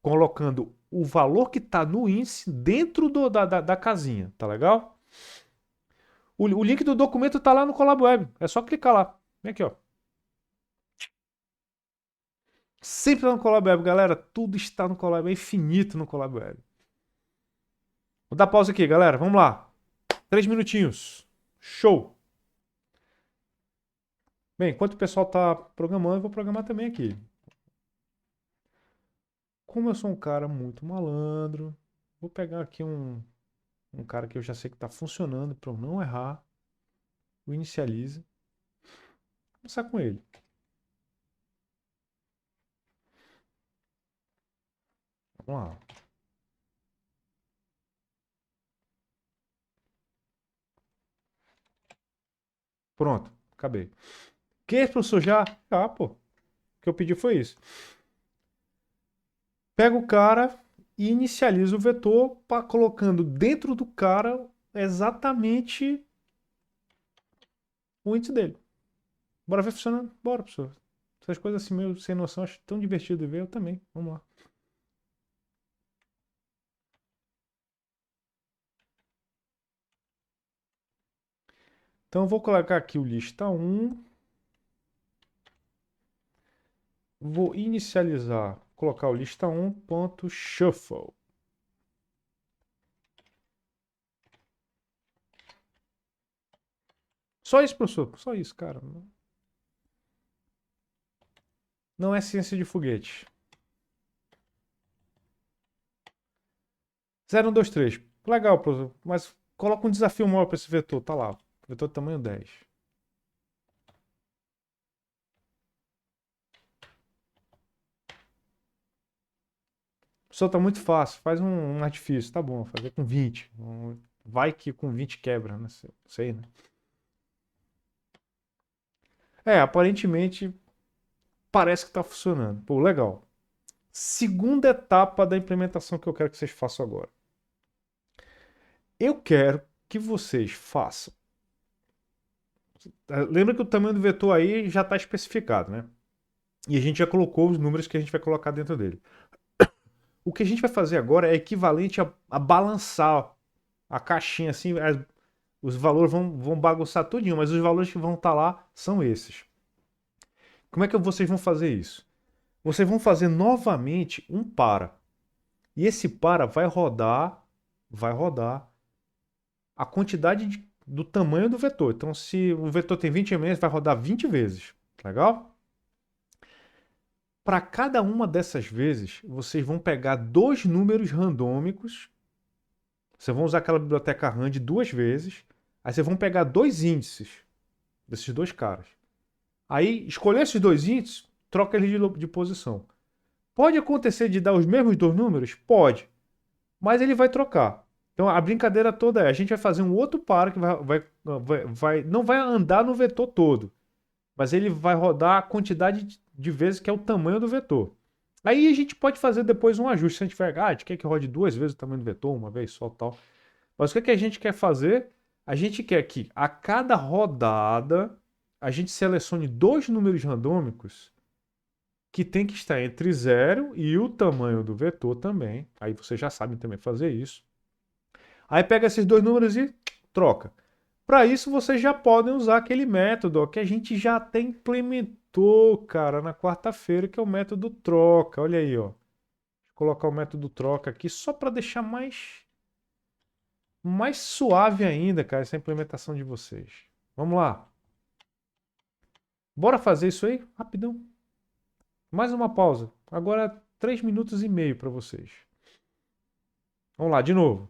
colocando o valor que está no índice dentro da casinha. Tá legal? O link do documento está lá no Colab Web. É só clicar lá. Vem aqui, ó. Sempre lá no Colab Web, galera. Tudo está no Colab Web. É infinito no Colab Web. Vou dar pausa aqui, galera. Vamos lá. 3 minutinhos. Show! Bem, enquanto o pessoal está programando, eu vou programar também aqui. Como eu sou um cara muito malandro, vou pegar aqui um cara que eu já sei que está funcionando para eu não errar. O inicialize. Vou começar com ele. Vamos lá. Pronto, acabei. Que, professor, já? Ah, pô. O que eu pedi foi isso. Pega o cara e inicializa o vetor colocando dentro do cara exatamente o índice dele. Bora ver funcionando? Bora, professor. Essas coisas assim meio sem noção, acho tão divertido de ver. Eu também. Vamos lá. Então eu vou colocar aqui o lista 1. Vou inicializar, colocar o lista 1.shuffle. Só isso, professor. Só isso, cara. Não é ciência de foguete. 0, 1, 2, 3. Legal, professor. Mas coloca um desafio maior para esse vetor. Tá lá. Vetor tamanho 10. Professor, tá muito fácil. Faz um mais difícil. Tá bom, fazer com 20. Vai que com 20 quebra, né? Sei, né? Aparentemente parece que tá funcionando. Pô, legal. Segunda etapa da implementação que eu quero que vocês façam agora. Eu quero que vocês façam. Lembra que o tamanho do vetor aí já está especificado, né? E a gente já colocou os números que a gente vai colocar dentro dele. O que a gente vai fazer agora é equivalente a balançar a caixinha assim. Os valores vão bagunçar tudinho, mas os valores que vão estar lá são esses. Como é que vocês vão fazer isso? Vocês vão fazer novamente um para. E esse para vai rodar a quantidade do tamanho do vetor. Então, se o vetor tem 20 mm, vai rodar 20 vezes. Legal? Para cada uma dessas vezes, vocês vão pegar dois números randômicos. Vocês vão usar aquela biblioteca rand 2 vezes. Aí vocês vão pegar dois índices desses dois caras. Aí, escolher esses dois índices, troca eles de posição. Pode acontecer de dar os mesmos dois números? Pode. Mas ele vai trocar. Então a brincadeira toda a gente vai fazer um outro par que não vai andar no vetor todo, mas ele vai rodar a quantidade de vezes que é o tamanho do vetor. Aí a gente pode fazer depois um ajuste. Se a gente tiver, a gente quer que rode 2 vezes o tamanho do vetor, uma vez só tal. Mas o que a gente quer fazer? A gente quer que a cada rodada a gente selecione dois números randômicos que tem que estar entre 0 e o tamanho do vetor também. Aí vocês já sabem também fazer isso. Aí pega esses dois números e troca. Para isso, vocês já podem usar aquele método que a gente já até implementou, cara, na quarta-feira, que é o método troca. Olha aí, ó. Vou colocar o método troca aqui só para deixar mais suave ainda, cara, essa implementação de vocês. Vamos lá. Bora fazer isso aí? Rapidão. Mais uma pausa. Agora 3 minutos e meio para vocês. Vamos lá, de novo.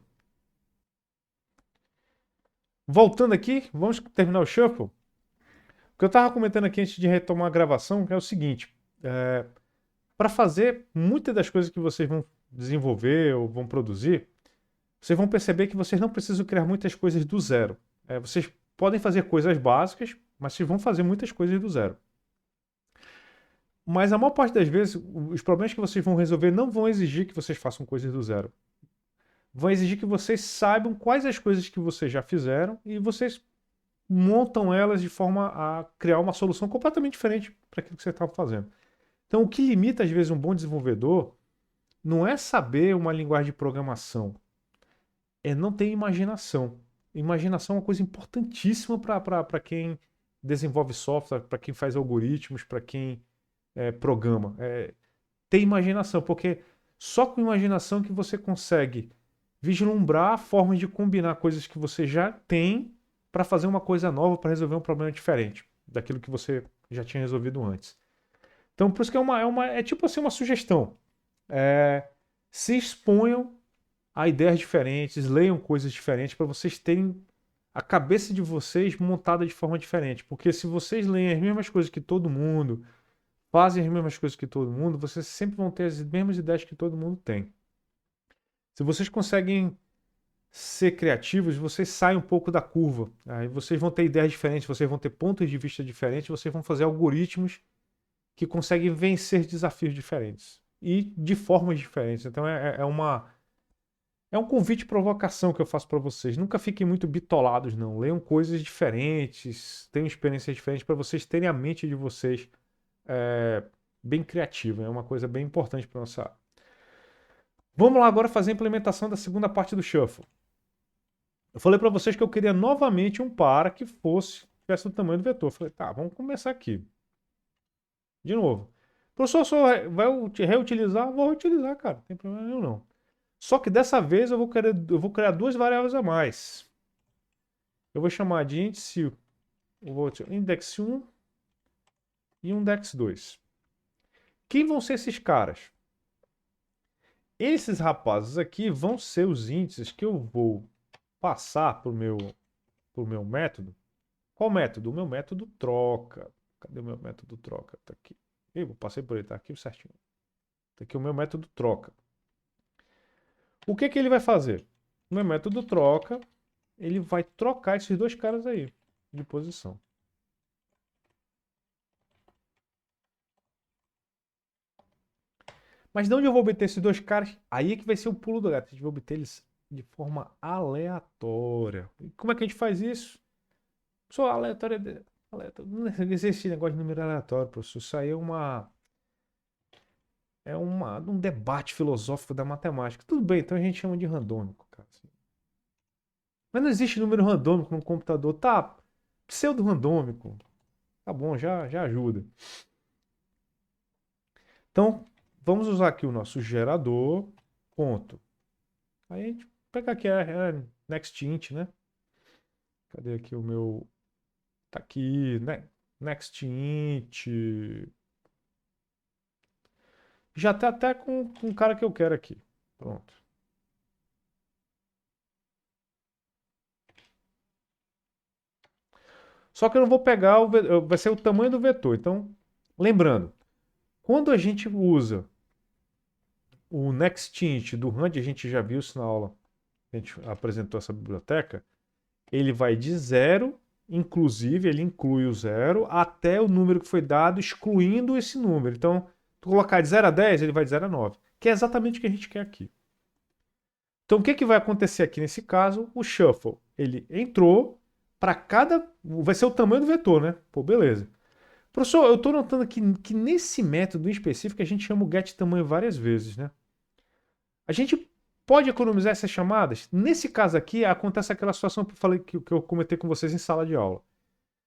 Voltando aqui, vamos terminar o shuffle. O que eu estava comentando aqui antes de retomar a gravação é o seguinte. para fazer muitas das coisas que vocês vão desenvolver ou vão produzir, vocês vão perceber que vocês não precisam criar muitas coisas do zero. Vocês podem fazer coisas básicas, mas vocês vão fazer muitas coisas do zero. Mas a maior parte das vezes, os problemas que vocês vão resolver não vão exigir que vocês façam coisas do zero. Vão exigir que vocês saibam quais as coisas que vocês já fizeram e vocês montam elas de forma a criar uma solução completamente diferente para aquilo que você estava fazendo. Então, o que limita, às vezes, um bom desenvolvedor não é saber uma linguagem de programação, é não ter imaginação. Imaginação é uma coisa importantíssima para quem desenvolve software, para quem faz algoritmos, para quem programa. Ter imaginação, porque só com imaginação que você consegue vislumbrar formas de combinar coisas que você já tem para fazer uma coisa nova, para resolver um problema diferente daquilo que você já tinha resolvido antes. Então, por isso que é tipo assim uma sugestão. Se exponham a ideias diferentes, leiam coisas diferentes para vocês terem a cabeça de vocês montada de forma diferente. Porque se vocês leem as mesmas coisas que todo mundo, fazem as mesmas coisas que todo mundo, vocês sempre vão ter as mesmas ideias que todo mundo tem. Se vocês conseguem ser criativos, vocês saem um pouco da curva. Aí vocês vão ter ideias diferentes, vocês vão ter pontos de vista diferentes, vocês vão fazer algoritmos que conseguem vencer desafios diferentes e de formas diferentes. Então é um convite de provocação que eu faço para vocês. Nunca fiquem muito bitolados, não. Leiam coisas diferentes, tenham experiências diferentes para vocês terem a mente de vocês bem criativa. É uma coisa bem importante para nossa. Vamos lá agora fazer a implementação da segunda parte do Shuffle. Eu falei para vocês que eu queria novamente um par que tivesse o tamanho do vetor. Eu falei, tá, vamos começar aqui. De novo. Professor, só vai reutilizar? Vou reutilizar, cara. Não tem problema nenhum, não. Só que dessa vez eu vou criar duas variáveis a mais. Eu vou chamar de índice, index 1 e index 2. Quem vão ser esses caras? Esses rapazes aqui vão ser os índices que eu vou passar para o meu método. Qual método? O meu método troca. Cadê o meu método troca? Tá aqui. Eu passei por ele, tá aqui certinho. Tá aqui o meu método troca. O que ele vai fazer? O meu método troca, ele vai trocar esses dois caras aí de posição. Mas de onde eu vou obter esses dois caras? Aí é que vai ser o pulo do gato. A gente vai obter eles de forma aleatória. E como é que a gente faz isso? Só aleatório. Não existe esse negócio de número aleatório, professor. Isso aí é um debate filosófico da matemática. Tudo bem, então a gente chama de randômico, cara. Mas não existe número randômico no computador. Tá, pseudo-randômico. Tá bom, já ajuda. Então, vamos usar aqui o nosso gerador, ponto. Aí a gente pega aqui a nextInt, né? Cadê aqui o meu... Tá aqui, né? nextInt. Já tá até com o cara que eu quero aqui. Pronto. Só que eu não vou pegar vai ser o tamanho do vetor. Então, lembrando, quando a gente usa o nextInt do Rand, a gente já viu isso na aula, a gente apresentou essa biblioteca, ele vai de 0, inclusive ele inclui o 0, até o número que foi dado, excluindo esse número. Então, tu colocar de 0 a 10, ele vai de 0 a 9, que é exatamente o que a gente quer aqui. Então, o que vai acontecer aqui nesse caso? O shuffle, ele entrou para cada... Vai ser o tamanho do vetor, né? Pô, beleza. Professor, eu estou notando que nesse método em específico a gente chama o getTamanho várias vezes, né? A gente pode economizar essas chamadas? Nesse caso aqui, acontece aquela situação que eu falei que eu comentei com vocês em sala de aula.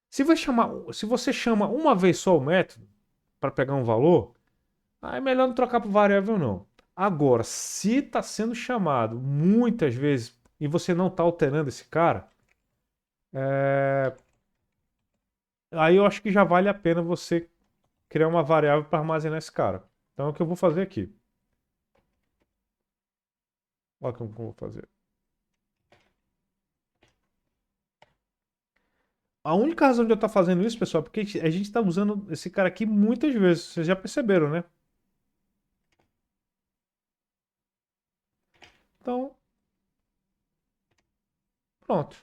Se você chama uma vez só o método para pegar um valor, aí é melhor não trocar por variável não. Agora, se está sendo chamado muitas vezes e você não está alterando esse cara, aí eu acho que já vale a pena você criar uma variável para armazenar esse cara. Então é o que eu vou fazer aqui. Olha como eu vou fazer. A única razão de eu estar fazendo isso, pessoal, é porque a gente está usando esse cara aqui muitas vezes. Vocês já perceberam, né? Pronto.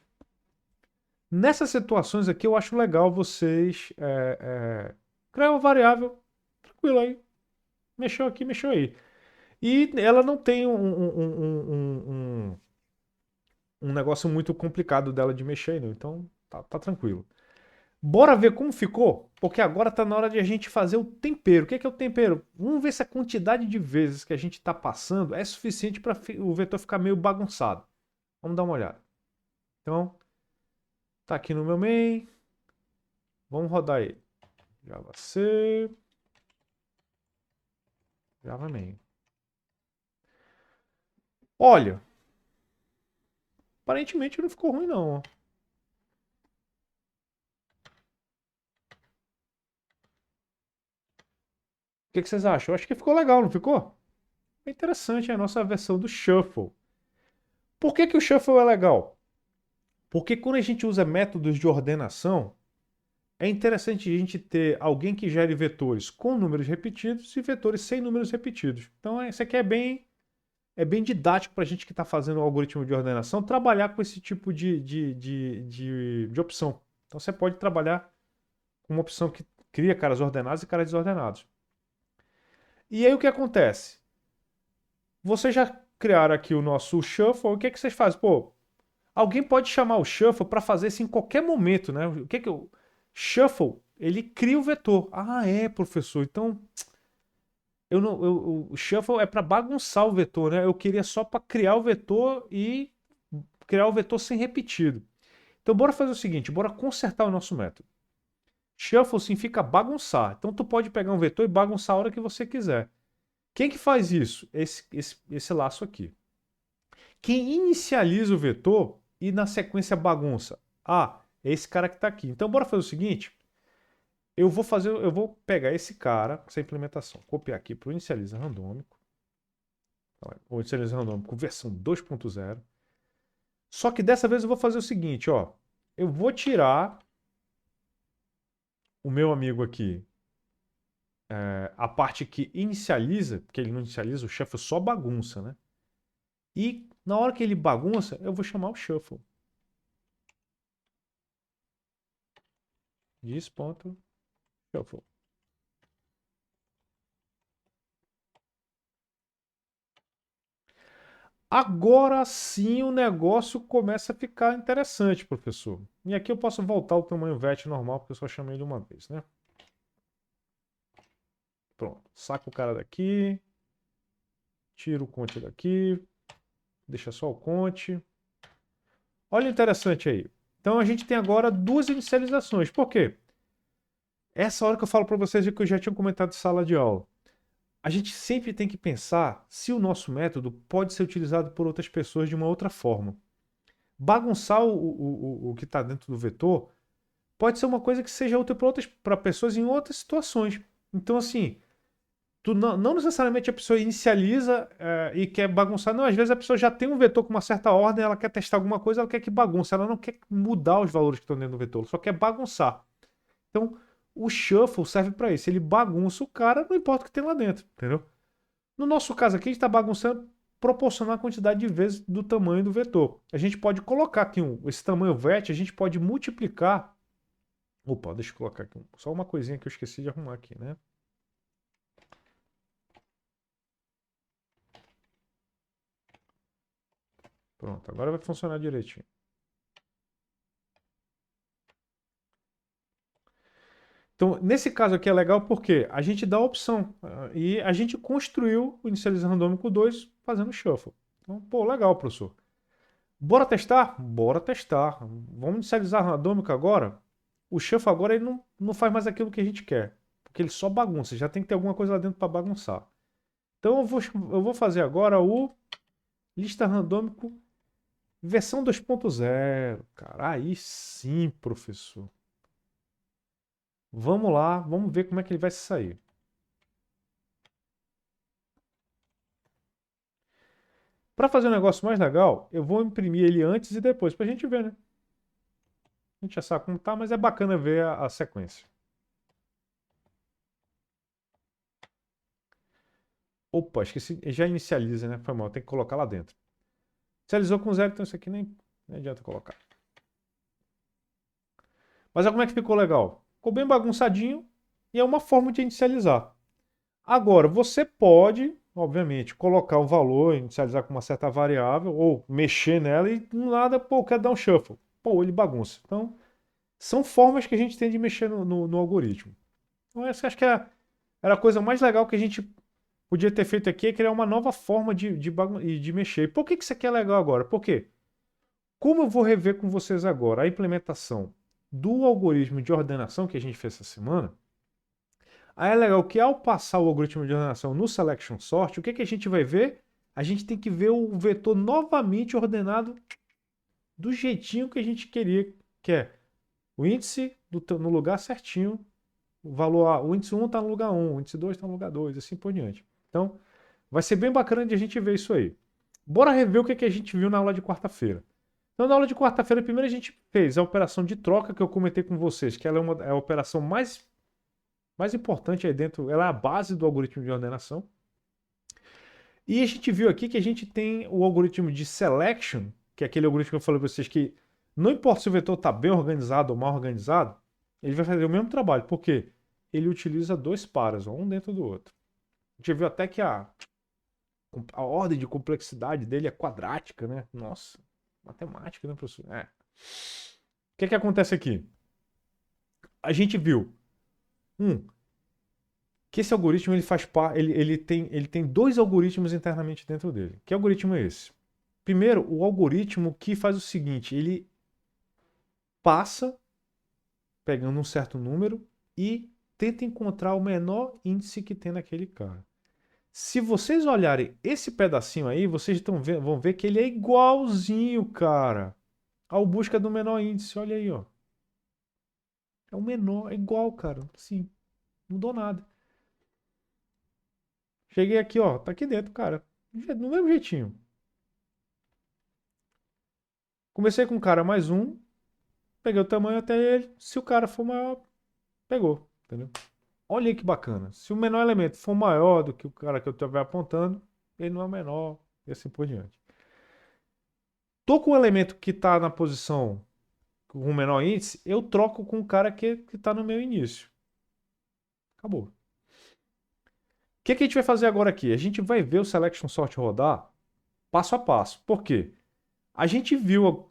Nessas situações aqui, eu acho legal vocês criar uma variável tranquilo aí. Mexeu aqui, mexeu aí. E ela não tem um negócio muito complicado dela de mexer, não. Então tá tranquilo. Bora ver como ficou? Porque agora tá na hora de a gente fazer o tempero. O que é o tempero? Vamos ver se a quantidade de vezes que a gente está passando é suficiente para o vetor ficar meio bagunçado. Vamos dar uma olhada. Então, tá aqui no meu main. Vamos rodar ele. Java C. Java main. Olha, aparentemente não ficou ruim não. Ó. O que vocês acham? Eu acho que ficou legal, não ficou? É interessante a nossa versão do Shuffle. Por que o Shuffle é legal? Porque quando a gente usa métodos de ordenação, é interessante a gente ter alguém que gere vetores com números repetidos e vetores sem números repetidos. Então, isso aqui é bem didático para a gente que está fazendo o algoritmo de ordenação trabalhar com esse tipo de opção. Então, você pode trabalhar com uma opção que cria caras ordenados e caras desordenados. E aí, o que acontece? Vocês já criaram aqui o nosso shuffle, o que vocês fazem? Pô, alguém pode chamar o shuffle para fazer isso em qualquer momento, né? O que o shuffle, ele cria o vetor. Ah, é, professor. Então, eu não, o shuffle é para bagunçar o vetor, né? Eu queria só para criar o vetor e criar o vetor sem repetido. Então, bora fazer o seguinte, bora consertar o nosso método. Shuffle significa bagunçar. Então, tu pode pegar um vetor e bagunçar a hora que você quiser. Quem que faz isso? Esse laço aqui. Quem inicializa o vetor e na sequência bagunça? Ah, é esse cara que está aqui. Então, bora fazer o seguinte. Eu vou pegar esse cara, essa implementação, copiar aqui para o inicializa randômico. O inicializa randômico versão 2.0. Só que dessa vez eu vou fazer o seguinte, ó. Eu vou tirar o meu amigo aqui, a parte que inicializa, porque ele não inicializa, o shuffle só bagunça, né? E na hora que ele bagunça, eu vou chamar o shuffle. This.shuffle. Agora sim o negócio começa a ficar interessante, professor. E aqui eu posso voltar ao tamanho VET normal, porque eu só chamei ele uma vez, né? Pronto. Saca o cara daqui. Tira o conte daqui. Deixa só o conte. Olha o interessante aí. Então a gente tem agora duas inicializações. Por quê? Essa hora que eu falo para vocês que eu já tinha comentado em sala de aula. A gente sempre tem que pensar se o nosso método pode ser utilizado por outras pessoas de uma outra forma. Bagunçar o que está dentro do vetor pode ser uma coisa que seja útil para pessoas em outras situações. Então, assim, não necessariamente a pessoa inicializa e quer bagunçar. Não, às vezes a pessoa já tem um vetor com uma certa ordem, ela quer testar alguma coisa, ela quer que bagunce. Ela não quer mudar os valores que estão dentro do vetor, ela só quer bagunçar. Então, o shuffle serve para isso. Ele bagunça o cara, não importa o que tem lá dentro, entendeu? No nosso caso aqui, a gente está bagunçando proporcional à quantidade de vezes do tamanho do vetor. A gente pode colocar aqui esse tamanho VET, a gente pode multiplicar. Opa, deixa eu colocar aqui só uma coisinha que eu esqueci de arrumar aqui, né? Pronto, agora vai funcionar direitinho. Então, nesse caso aqui é legal porque a gente dá a opção e a gente construiu o Inicializa Randômico 2 fazendo shuffle. Então, pô, legal, professor. Bora testar? Bora testar. Vamos inicializar randômico agora? O shuffle agora ele não faz mais aquilo que a gente quer. Porque ele só bagunça. Já tem que ter alguma coisa lá dentro para bagunçar. Então eu vou fazer agora o lista randômico versão 2.0. Cara, aí sim, professor. Vamos lá, vamos ver como é que ele vai se sair. Para fazer um negócio mais legal, eu vou imprimir ele antes e depois para a gente ver, né? A gente já sabe como tá, mas é bacana ver a sequência. Opa, esqueci. Já inicializa, né? Foi mal, tem que colocar lá dentro. Inicializou com zero, então isso aqui nem Não adianta colocar. Mas olha como é que ficou legal. Ficou bem bagunçadinho e é uma forma de inicializar. Agora, você pode, obviamente, colocar um valor, inicializar com uma certa variável, ou mexer nela e do nada, pô, quer dar um shuffle. Pô, ele bagunça. Então, são formas que a gente tem de mexer no algoritmo. Então, essa acho que era a coisa mais legal que a gente podia ter feito aqui, é criar uma nova forma de mexer. E por que isso aqui é legal agora? Por quê? Como eu vou rever com vocês agora a implementação do algoritmo de ordenação que a gente fez essa semana, aí é legal que ao passar o algoritmo de ordenação no selection sort, o que, que a gente vai ver? A gente tem que ver o vetor novamente ordenado do jeitinho que a gente queria, que é o índice no lugar certinho, o valor o índice 1 está no lugar 1, o índice 2 está no lugar 2, assim por diante. Então, vai ser bem bacana de a gente ver isso aí. Bora rever o que, que a gente viu na aula de quarta-feira. Então, na aula de quarta-feira, primeiro a gente fez a operação de troca que eu comentei com vocês, que ela é a operação mais importante aí dentro, ela é a base do algoritmo de ordenação. E a gente viu aqui que a gente tem o algoritmo de selection, que é aquele algoritmo que eu falei para vocês que não importa se o vetor está bem organizado ou mal organizado, ele vai fazer o mesmo trabalho. Por quê? Ele utiliza dois pares, um dentro do outro. A gente viu até que a ordem de complexidade dele é quadrática, né? Nossa, matemática, né, professor? É. O que acontece aqui? A gente viu, que esse algoritmo ele faz ele tem dois algoritmos internamente dentro dele. Que algoritmo é esse? Primeiro, o algoritmo que faz o seguinte, ele passa pegando um certo número e tenta encontrar o menor índice que tem naquele cara. Se vocês olharem esse pedacinho aí, vocês vão ver que ele é igualzinho, cara, ao busca do menor índice. Olha aí, ó. É o menor, é igual, cara. Sim, não mudou nada. Cheguei aqui, ó, tá aqui dentro, cara. Do mesmo jeitinho. Comecei com o cara mais um, peguei o tamanho até ele. Se o cara for maior, pegou, entendeu? Olha aí que bacana. Se o menor elemento for maior do que o cara que eu estiver apontando, ele não é o menor, e assim por diante. Tô com um elemento que está na posição com o menor índice, eu troco com o cara que está no meu início. Acabou. O que a gente vai fazer agora aqui? A gente vai ver o selection sort rodar passo a passo. Por quê? A gente viu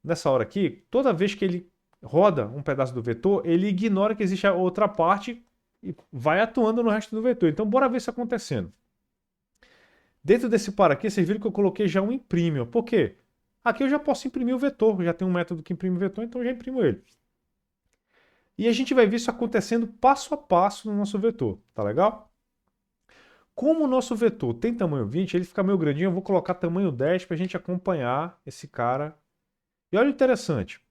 nessa hora aqui, toda vez que ele roda um pedaço do vetor, ele ignora que existe a outra parte e vai atuando no resto do vetor. Então, bora ver isso acontecendo. Dentro desse par aqui, vocês viram que eu coloquei já um imprime. Por quê? Aqui eu já posso imprimir o vetor, já tem um método que imprime o vetor, então eu já imprimo ele. E a gente vai ver isso acontecendo passo a passo no nosso vetor, tá legal? Como o nosso vetor tem tamanho 20, ele fica meio grandinho, eu vou colocar tamanho 10 para a gente acompanhar esse cara. E olha o interessante.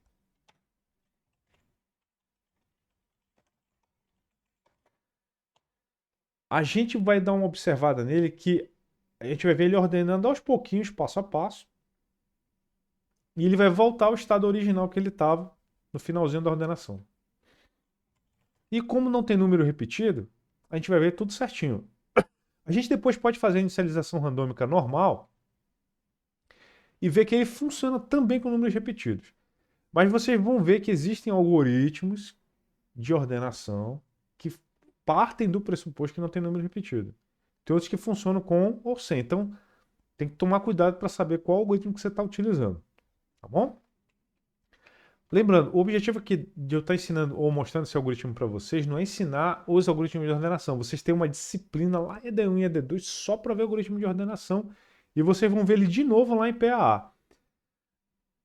A gente vai dar uma observada nele que a gente vai ver ele ordenando aos pouquinhos, passo a passo. E ele vai voltar ao estado original que ele estava no finalzinho da ordenação. E como não tem número repetido, a gente vai ver tudo certinho. A gente depois pode fazer a inicialização randômica normal e ver que ele funciona também com números repetidos. Mas vocês vão ver que existem algoritmos de ordenação que partem do pressuposto que não tem número repetido. Tem outros que funcionam com ou sem. Então, tem que tomar cuidado para saber qual algoritmo que você está utilizando. Tá bom? Lembrando, o objetivo aqui de eu estar ensinando ou mostrando esse algoritmo para vocês não é ensinar os algoritmos de ordenação. Vocês têm uma disciplina lá em ED1 e ED2 só para ver o algoritmo de ordenação e vocês vão ver ele de novo lá em PAA.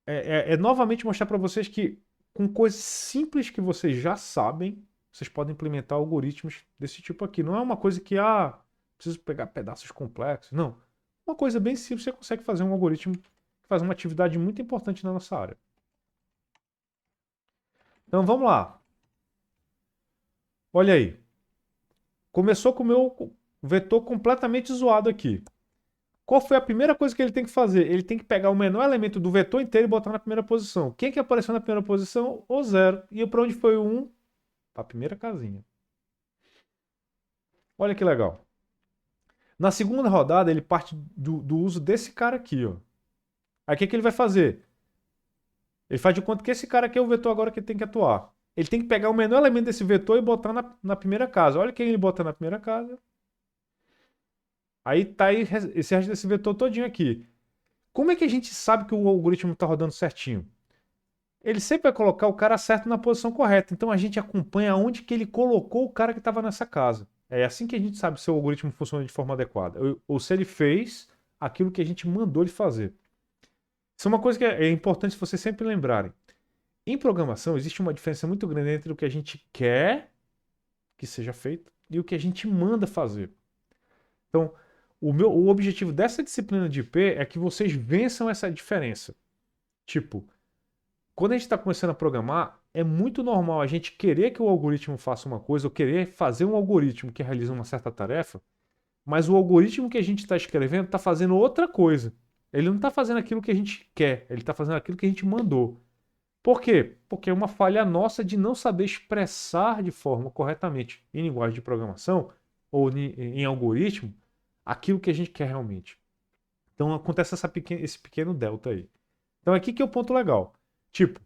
É novamente mostrar para vocês que com coisas simples que vocês já sabem, vocês podem implementar algoritmos desse tipo aqui. Não é uma coisa que, preciso pegar pedaços complexos. Não. Uma coisa bem simples, você consegue fazer um algoritmo que faz uma atividade muito importante na nossa área. Então vamos lá. Olha aí. Começou com o meu vetor completamente zoado aqui. Qual foi a primeira coisa que ele tem que fazer? Ele tem que pegar o menor elemento do vetor inteiro e botar na primeira posição. Quem que apareceu na primeira posição? O 0. E para onde foi o 1? Para a primeira casinha. Olha que legal. Na segunda rodada, ele parte do uso desse cara aqui. Ó. Aí o que ele vai fazer? Ele faz de conta que esse cara aqui é o vetor agora que ele tem que atuar. Ele tem que pegar o menor elemento desse vetor e botar na primeira casa. Olha quem ele bota na primeira casa. Aí tá aí esse resto desse vetor todinho aqui. Como é que a gente sabe que o algoritmo está rodando certinho? Ele sempre vai colocar o cara certo na posição correta. Então a gente acompanha onde que ele colocou o cara que estava nessa casa. É assim que a gente sabe se o algoritmo funciona de forma adequada. Ou se ele fez aquilo que a gente mandou ele fazer. Isso é uma coisa que é importante vocês sempre lembrarem. Em programação, existe uma diferença muito grande entre o que a gente quer que seja feito e o que a gente manda fazer. Então, o objetivo dessa disciplina de IP é que vocês vençam essa diferença. Tipo, quando a gente está começando a programar, é muito normal a gente querer que o algoritmo faça uma coisa ou querer fazer um algoritmo que realiza uma certa tarefa, mas o algoritmo que a gente está escrevendo está fazendo outra coisa. Ele não está fazendo aquilo que a gente quer, ele está fazendo aquilo que a gente mandou. Por quê? Porque é uma falha nossa de não saber expressar de forma corretamente em linguagem de programação ou em algoritmo aquilo que a gente quer realmente. Então acontece esse pequeno delta aí. Então aqui que é o ponto legal. Tipo,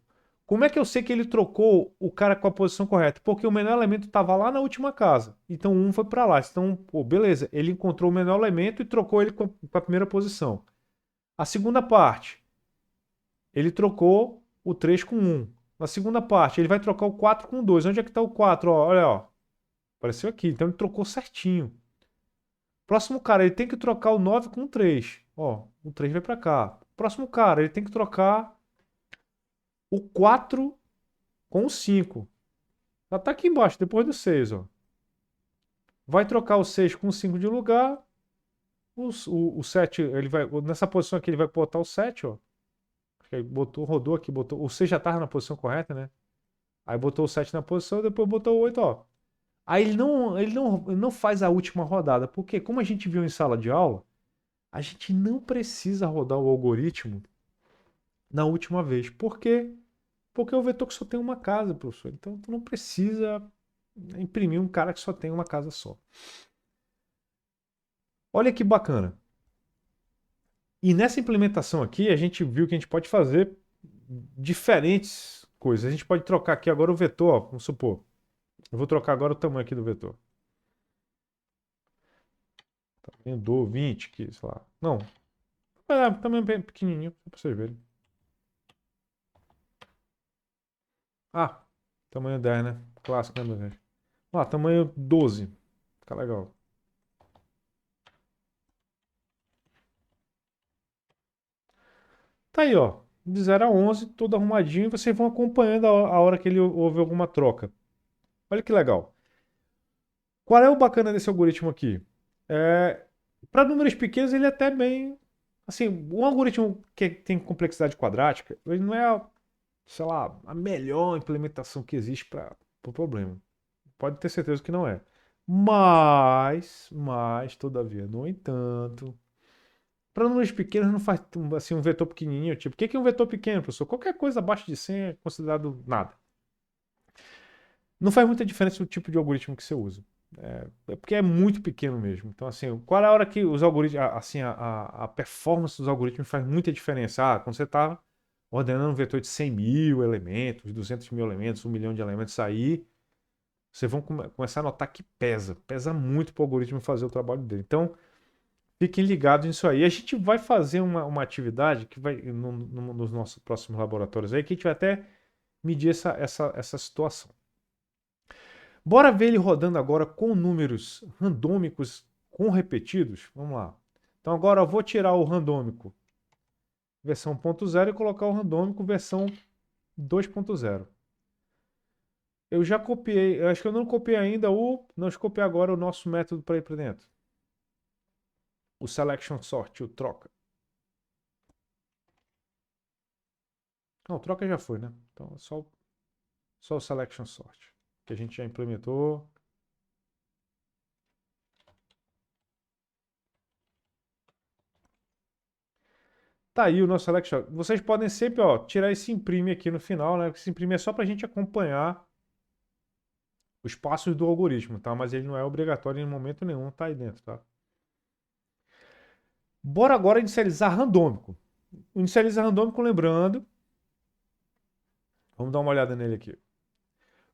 como é que eu sei que ele trocou o cara com a posição correta? Porque o menor elemento estava lá na última casa. Então um foi para lá. Então, pô, beleza, ele encontrou o menor elemento e trocou ele com a primeira posição. A segunda parte, ele trocou o 3 com 1. Na segunda parte, ele vai trocar o 4 com 2. Onde é que está o 4? Ó, olha, ó. Apareceu aqui. Então ele trocou certinho. Próximo cara, ele tem que trocar o 9 com o 3. Ó, o 3 vai para cá. Próximo cara, ele tem que trocar o 4 com o 5. Já tá aqui embaixo, depois do 6, ó. Vai trocar o 6 com o 5 de lugar. O 7, ele vai, nessa posição aqui, ele vai botar o 7, ó. Botou, rodou aqui, botou. O 6 já tava na posição correta, né? Aí botou o 7 na posição, depois botou o 8, ó. Aí ele não faz a última rodada, porque como a gente viu em sala de aula, a gente não precisa rodar o algoritmo na última vez. Por quê? Porque o vetor que só tem uma casa, professor. Então tu não precisa imprimir um cara que só tem uma casa só. Olha que bacana. E nessa implementação aqui, a gente viu que a gente pode fazer diferentes coisas. A gente pode trocar aqui agora o vetor, ó, vamos supor. Eu vou trocar agora o tamanho aqui do vetor. Tamanho do 20, que, sei lá. Não. Tamanho bem pequenininho, só pra vocês verem. Ah, tamanho 10, né? Clássico, né, meu velho? Ah, tamanho 12. Fica legal. Tá aí, ó. De 0 a 11, tudo arrumadinho. E vocês vão acompanhando a hora que ele houve alguma troca. Olha que legal. Qual é o bacana desse algoritmo aqui? Para números pequenos, ele é até bem. Assim, um algoritmo que tem complexidade quadrática, ele não é, sei lá, a melhor implementação que existe para o problema. Pode ter certeza que não é. Mas, todavia, no entanto, para números pequenos não faz assim um vetor pequenininho. Tipo, o que é um vetor pequeno, professor? Qualquer coisa abaixo de 100 é considerado nada. Não faz muita diferença o tipo de algoritmo que você usa. É porque é muito pequeno mesmo. Então, assim, qual é a hora que os algoritmos, assim, a performance dos algoritmos faz muita diferença? Ah, quando você está ordenando um vetor de 100 mil elementos, 200 mil elementos, 1 milhão de elementos aí, vocês vão começar a notar que pesa. Pesa muito para o algoritmo fazer o trabalho dele. Então, fiquem ligados nisso aí. A gente vai fazer uma atividade que vai, nos nossos próximos laboratórios aí, que a gente vai até medir essa situação. Bora ver ele rodando agora com números randômicos com repetidos? Vamos lá. Então agora eu vou tirar o randômico versão 1.0 e colocar o randômico versão 2.0. Eu já copiei, eu acho que eu não copiei ainda não, eu copiei agora o nosso método para ir para dentro. O selection sort, o troca. Não, o troca já foi, né? Então é só o selection sort, que a gente já implementou. Tá aí o nosso selection. Vocês podem sempre, ó, tirar esse imprime aqui no final, né? Esse imprime é só para a gente acompanhar os passos do algoritmo, tá? Mas ele não é obrigatório em momento nenhum, tá aí dentro, tá? Bora agora inicializar randômico. O inicializar randômico, lembrando Vamos dar uma olhada nele aqui.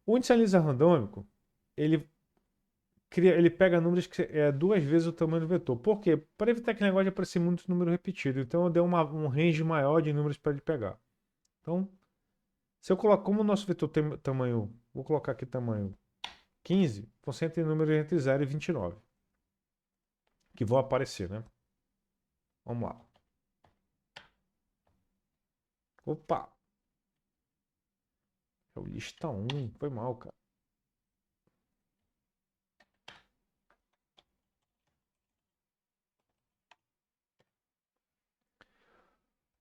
O índice analisa randômico, ele ele pega números que é duas vezes o tamanho do vetor. Por quê? Para evitar aquele negócio de aparecer muito número repetido. Então eu dei um range maior de números para ele pegar. Então, se eu coloco, como o nosso vetor tem tamanho, vou colocar aqui tamanho 15, você tem números entre 0 e 29 que vão aparecer, né? Vamos lá. Opa! É o lista 1. Foi mal, cara.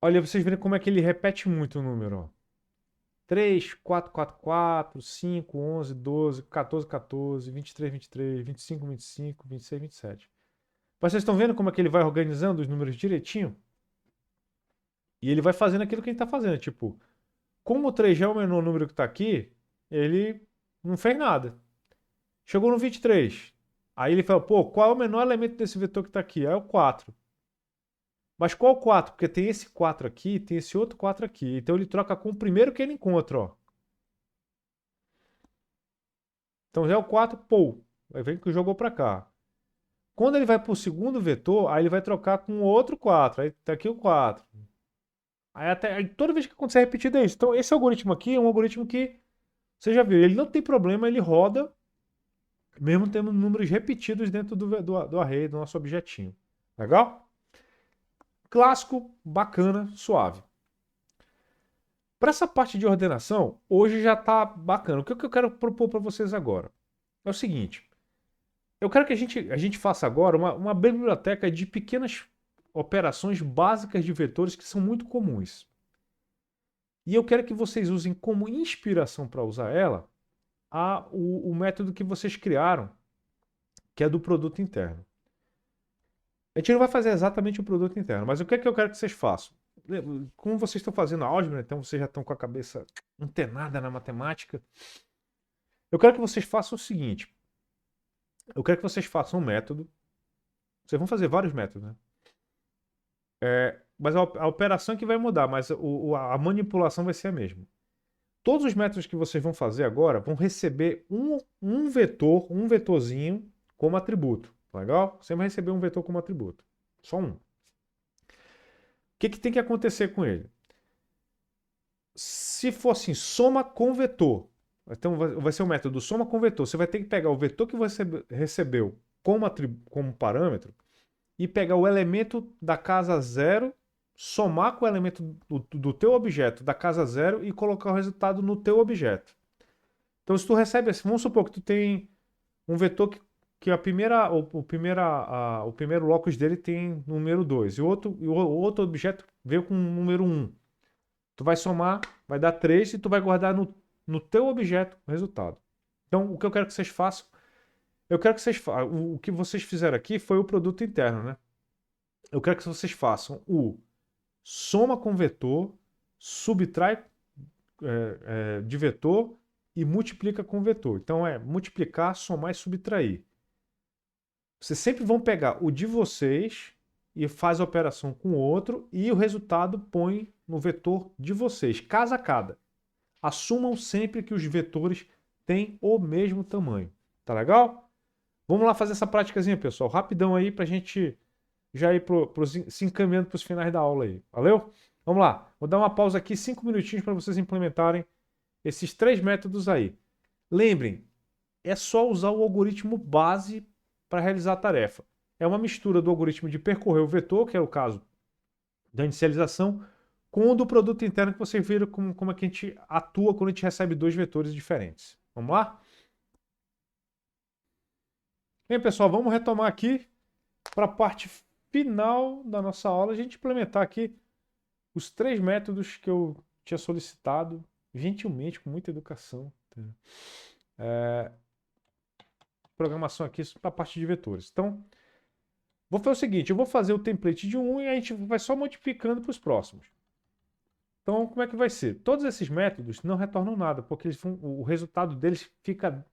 Olha, vocês verem como é que ele repete muito o número, ó. 3, 4, 4, 4, 5, 11, 12, 14, 14, 23, 23, 25, 25, 26, 27. Vocês estão vendo como é que ele vai organizando os números direitinho? E ele vai fazendo aquilo que ele está fazendo. Tipo, como o 3 já é o menor número que está aqui, ele não fez nada. Chegou no 23. Aí ele fala, pô, qual é o menor elemento desse vetor que está aqui? É o 4. Mas qual 4? Porque tem esse 4 aqui, tem esse outro 4 aqui. Então ele troca com o primeiro que ele encontra, ó. Então já é o 4, pô. Aí vem que jogou para cá. Quando ele vai para o segundo vetor, aí ele vai trocar com o outro 4. Aí tá aqui o 4. Aí toda vez que acontecer repetido é isso. Então esse algoritmo aqui é um algoritmo que, você já viu, ele não tem problema, ele roda, mesmo tendo números repetidos dentro do array, do nosso objetinho. Legal? Clássico, bacana, suave. Para essa parte de ordenação, hoje já está bacana. O que eu quero propor para vocês agora? É o seguinte. Eu quero que a gente faça agora uma biblioteca de pequenas operações básicas de vetores que são muito comuns. E eu quero que vocês usem como inspiração para usar ela o método que vocês criaram, que é do produto interno. A gente não vai fazer exatamente o produto interno, mas o que é que eu quero que vocês façam? Como vocês estão fazendo a álgebra, então vocês já estão com a cabeça antenada na matemática. Eu quero que vocês façam o seguinte: eu quero que vocês façam um método. Vocês vão fazer vários métodos, né? Mas a operação é que vai mudar, mas a manipulação vai ser a mesma. Todos os métodos que vocês vão fazer agora vão receber um vetor, um vetorzinho como atributo. Legal? Você vai receber um vetor como atributo. Só um. O que tem que acontecer com ele? Se for assim, soma com vetor. Então vai ser o método soma com vetor. Você vai ter que pegar o vetor que você recebeu como parâmetro e pegar o elemento da casa 0, somar com o elemento do teu objeto da casa 0 e colocar o resultado no teu objeto. Então, se tu recebe assim, vamos supor que tu tem um vetor que o primeiro locus dele tem número 2 e o outro objeto veio com número 1. Tu vai somar, vai dar 3 e tu vai guardar no teu objeto o resultado. Então, o que eu quero que vocês façam, eu quero que vocês façam, o que vocês fizeram aqui foi o produto interno, né? Eu quero que vocês façam o soma com vetor, subtrai de vetor e multiplica com vetor. Então é multiplicar, somar e subtrair. Vocês sempre vão pegar o de vocês e faz a operação com o outro e o resultado põe no vetor de vocês, casa a cada. Assumam sempre que os vetores têm o mesmo tamanho. Tá legal? Vamos lá fazer essa práticazinha, pessoal. Rapidão aí pra gente já ir se encaminhando para os finais da aula aí. Valeu? Vamos lá. Vou dar uma pausa aqui, 5 minutinhos para vocês implementarem esses 3 métodos aí. Lembrem, é só usar o algoritmo base para realizar a tarefa. É uma mistura do algoritmo de percorrer o vetor, que é o caso da inicialização, com o do produto interno, que vocês viram como é que a gente atua quando a gente recebe 2 vetores diferentes. Vamos lá? Bem, pessoal, vamos retomar aqui para a parte final da nossa aula, a gente implementar aqui os 3 métodos que eu tinha solicitado, gentilmente, com muita educação. Programação aqui para a parte de vetores. Então, vou fazer o seguinte, eu vou fazer o template de um e a gente vai só modificando para os próximos. Então, como é que vai ser? Todos esses métodos não retornam nada, porque o resultado deles fica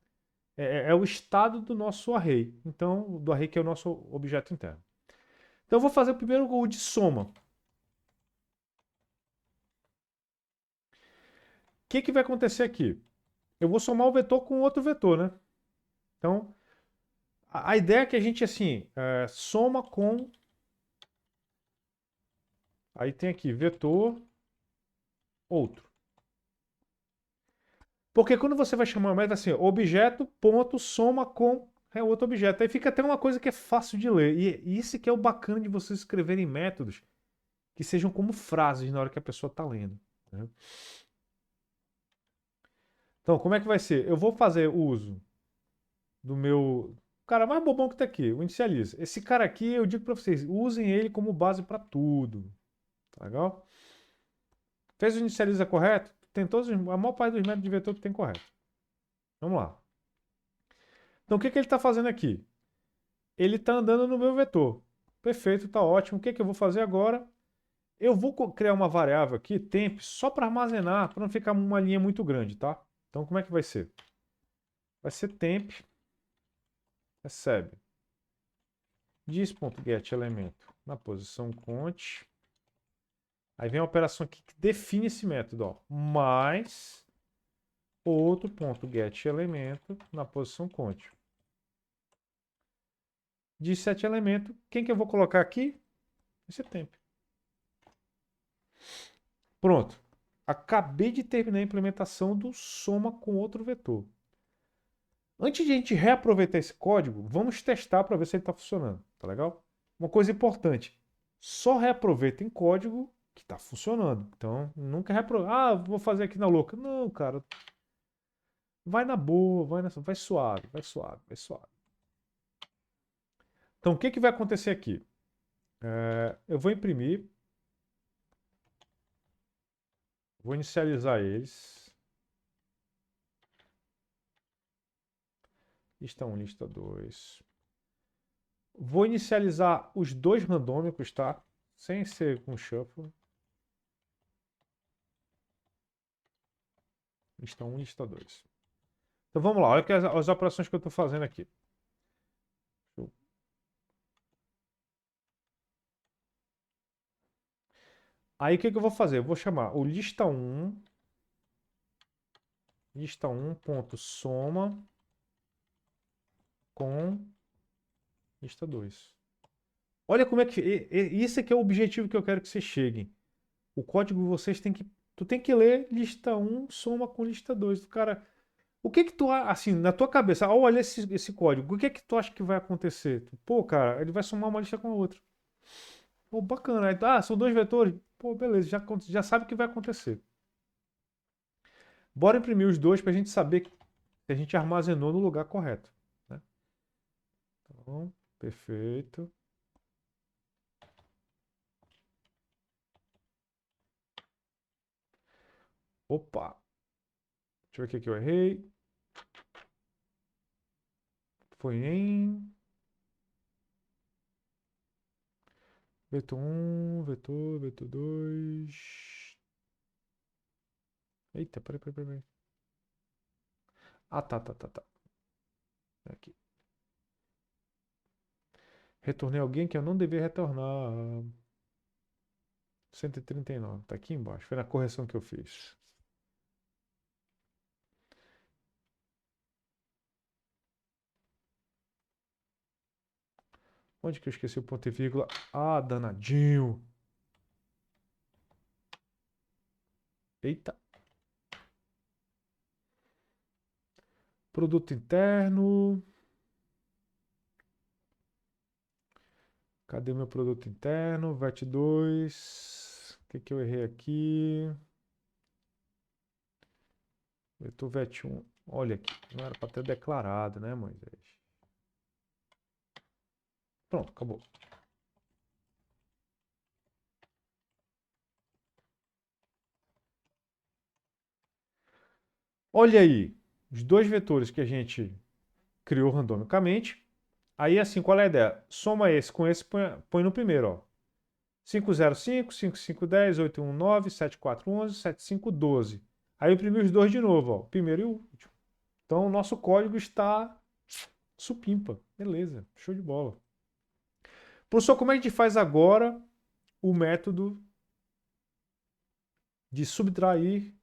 é o estado do nosso array. Então, do array que é o nosso objeto interno. Então, eu vou fazer primeiro o de soma. que vai acontecer aqui? Eu vou somar o vetor com outro vetor, né? Então, a ideia é que a gente, assim, soma com... Aí tem aqui, vetor, outro. Porque quando você vai chamar uma método, assim, objeto, ponto, soma com outro objeto. Aí fica até uma coisa que é fácil de ler. E isso que é o bacana de vocês escreverem métodos que sejam como frases na hora que a pessoa está lendo. Né? Então, como é que vai ser? Eu vou fazer uso do meu... O cara mais bobão que está aqui, o inicializa. Esse cara aqui, eu digo para vocês, usem ele como base para tudo. Tá legal? Fez o inicializa correto? Tem todos, a maior parte dos métodos de vetor que tem correto. Vamos lá. Então, o que ele está fazendo aqui? Ele está andando no meu vetor. Perfeito, está ótimo. O que eu vou fazer agora? Eu vou criar uma variável aqui, temp, só para armazenar, para não ficar uma linha muito grande, tá? Então, como é que vai ser? Vai ser temp, recebe, diz.getElemento na posição cont. Aí vem a operação aqui que define esse método, ó, mais outro ponto getElemento na posição cont. De setElemento, quem que eu vou colocar aqui? Esse temp. Pronto. Acabei de terminar a implementação do soma com outro vetor. Antes de a gente reaproveitar esse código, vamos testar para ver se ele está funcionando. Tá legal? Uma coisa importante: só reaproveita em código que está funcionando. Então, nunca reaproveita. Ah, vou fazer aqui na louca. Não, cara. Vai na boa, vai suave, vai suave, vai suave. Então, o que vai acontecer aqui? Eu vou imprimir, vou inicializar eles. Lista 1, lista 2. Vou inicializar os dois randômicos, tá? Sem ser com shuffle. Lista 1, lista 2. Então vamos lá, olha as operações que eu estou fazendo aqui. Aí o que eu vou fazer? Eu vou chamar o lista1.soma com lista 2. Olha como é que... Isso aqui é o objetivo que eu quero que vocês cheguem. O código vocês tem que... Tu tem que ler lista 1 soma com lista 2. Cara, o que tu... Assim, na tua cabeça, ao olhar esse código, o que tu acha que vai acontecer? Pô, cara, ele vai somar uma lista com a outra. Pô, bacana. São dois vetores. Pô, beleza, já sabe o que vai acontecer. Bora imprimir os dois para a gente saber que a gente armazenou no lugar correto. Né? Então, perfeito. Opa! Deixa eu ver o que que eu errei. Foi em vetor 1, vetor 2. Eita, peraí. Ah, tá. Aqui. Retornei alguém que eu não devia retornar. 139, tá aqui embaixo. Foi na correção que eu fiz. Onde que eu esqueci o ponto e vírgula? Ah, danadinho. Eita. Produto interno. Cadê meu produto interno? VET2. O que que eu errei aqui? Vetor VET1. Olha aqui. Não era para ter declarado, né, Moisés? Pronto, acabou. Olha aí. Os dois vetores que a gente criou randomicamente. Aí, assim, qual é a ideia? Soma esse com esse, põe no primeiro, ó. 505, 5510, 819, 7411, 7512. Aí eu imprimi os dois de novo, ó. O primeiro e o último. Então, o nosso código está supimpa. Beleza, show de bola. Professor, como é que a gente faz agora o método de subtrair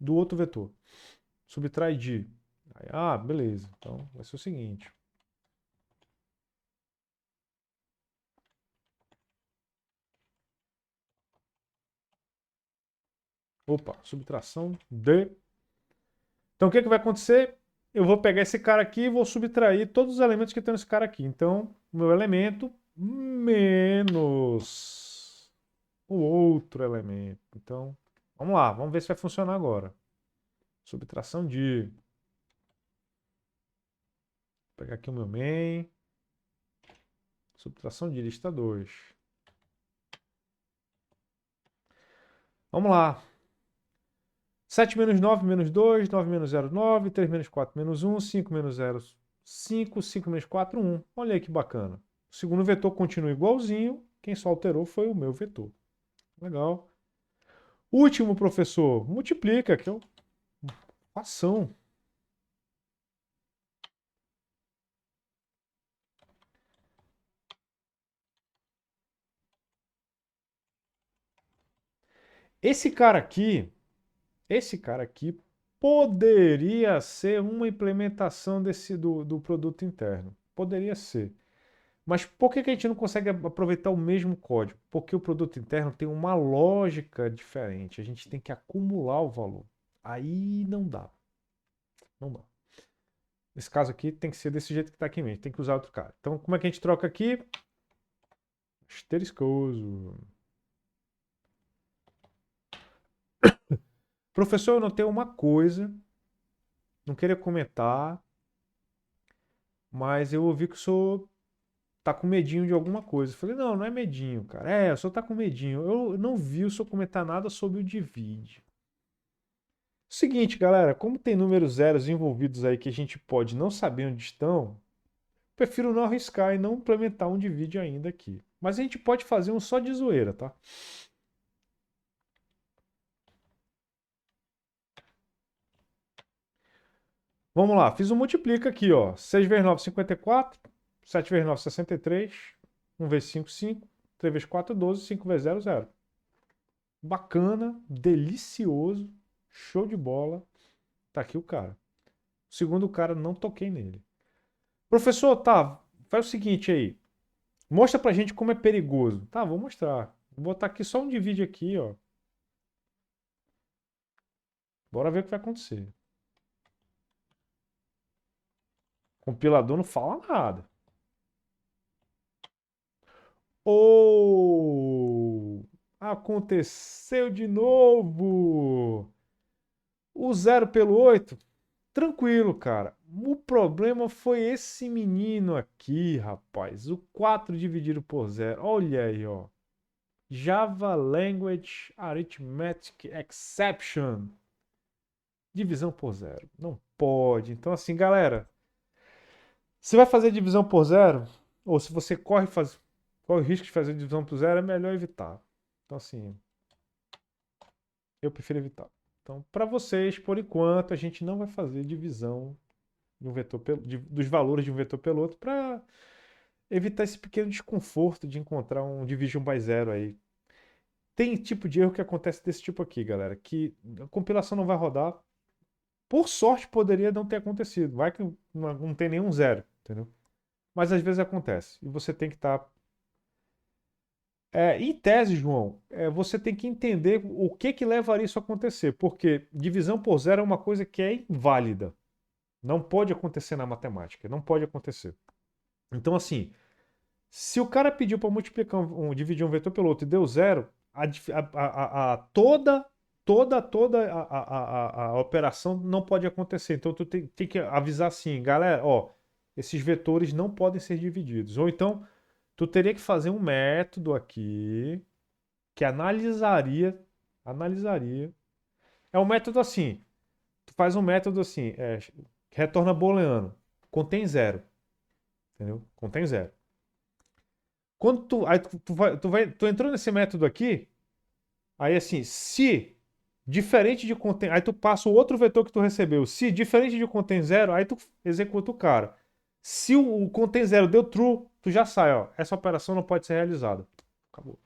do outro vetor. Subtrai de. Beleza. Então vai ser o seguinte. Opa, subtração de. Então o que vai acontecer? Eu vou pegar esse cara aqui e vou subtrair todos os elementos que tem nesse cara aqui. Então, o meu elemento menos o outro elemento. Então, vamos lá, vamos ver se vai funcionar agora. Subtração de. Vou pegar aqui o meu main. Subtração de lista 2. Vamos lá. 7 menos 9 menos 2, 9 menos 0, 9, 3 menos 4 menos 1, 5 menos 0, 5, 5 menos 4, 1. Olha aí que bacana. O segundo vetor continua igualzinho, quem só alterou foi o meu vetor. Legal. Último, professor, multiplica, que é ação. Esse cara aqui poderia ser uma implementação do produto interno. Poderia ser. Mas por que a gente não consegue aproveitar o mesmo código? Porque o produto interno tem uma lógica diferente. A gente tem que acumular o valor. Aí não dá. Não dá. Nesse caso aqui tem que ser desse jeito que está aqui mesmo. Tem que usar outro cara. Então como é que a gente troca aqui? Asteriscoso. Professor, eu notei uma coisa. Não queria comentar. Mas eu ouvi que o senhor tá com medinho de alguma coisa. Eu falei, não, não é medinho, cara. O senhor tá com medinho. Eu não vi o senhor comentar nada sobre o divide. Seguinte, galera, como tem números zeros envolvidos aí que a gente pode não saber onde estão, prefiro não arriscar e não implementar um divide ainda aqui. Mas a gente pode fazer um só de zoeira, tá? Vamos lá, fiz um multiplica aqui, ó. 6 vezes 9, 54. 7 vezes 9, 63. 1 vezes 5, 5. 3 vezes 4, 12. 5 vezes 0, 0. Bacana, delicioso, show de bola. Tá aqui o cara. O segundo cara, não toquei nele. Professor, tá, faz o seguinte aí. Mostra pra gente como é perigoso. Tá, vou mostrar. Vou botar aqui só um divide aqui, ó. Bora ver o que vai acontecer. O compilador não fala nada. Oh! Aconteceu de novo! O 0 pelo 8. Tranquilo, cara. O problema foi esse menino aqui, rapaz. O 4 dividido por 0. Olha aí, ó. Java Language Arithmetic Exception. Divisão por 0. Não pode. Então, assim, galera, se vai fazer divisão por 0, ou se você corre o risco de fazer divisão por 0, é melhor evitar. Então, assim, eu prefiro evitar. Então, para vocês, por enquanto, a gente não vai fazer divisão de um vetor dos valores de um vetor pelo outro para evitar esse pequeno desconforto de encontrar um division by zero aí. Tem tipo de erro que acontece desse tipo aqui, galera, que a compilação não vai rodar. Por sorte, poderia não ter acontecido. Vai que não tem nenhum zero, entendeu? Mas às vezes acontece. E você tem que estar. Em tese, João, você tem que entender o que levaria isso a acontecer. Porque divisão por zero é uma coisa que é inválida. Não pode acontecer na matemática. Não pode acontecer. Então, assim, se o cara pediu para multiplicar dividir um vetor pelo outro e deu zero, toda a operação não pode acontecer. Então tu tem que avisar assim, galera, ó, esses vetores não podem ser divididos. Ou então tu teria que fazer um método aqui que analisaria. É um método assim. Tu faz um método assim, retorna booleano, contém zero, entendeu? Contém zero. Quando tu entrou nesse método aqui, aí assim, se diferente de contém, aí tu passa o outro vetor que tu recebeu. Se diferente de contém zero, aí tu executa o cara. Se o contém zero deu true, tu já sai, ó. Essa operação não pode ser realizada. Acabou.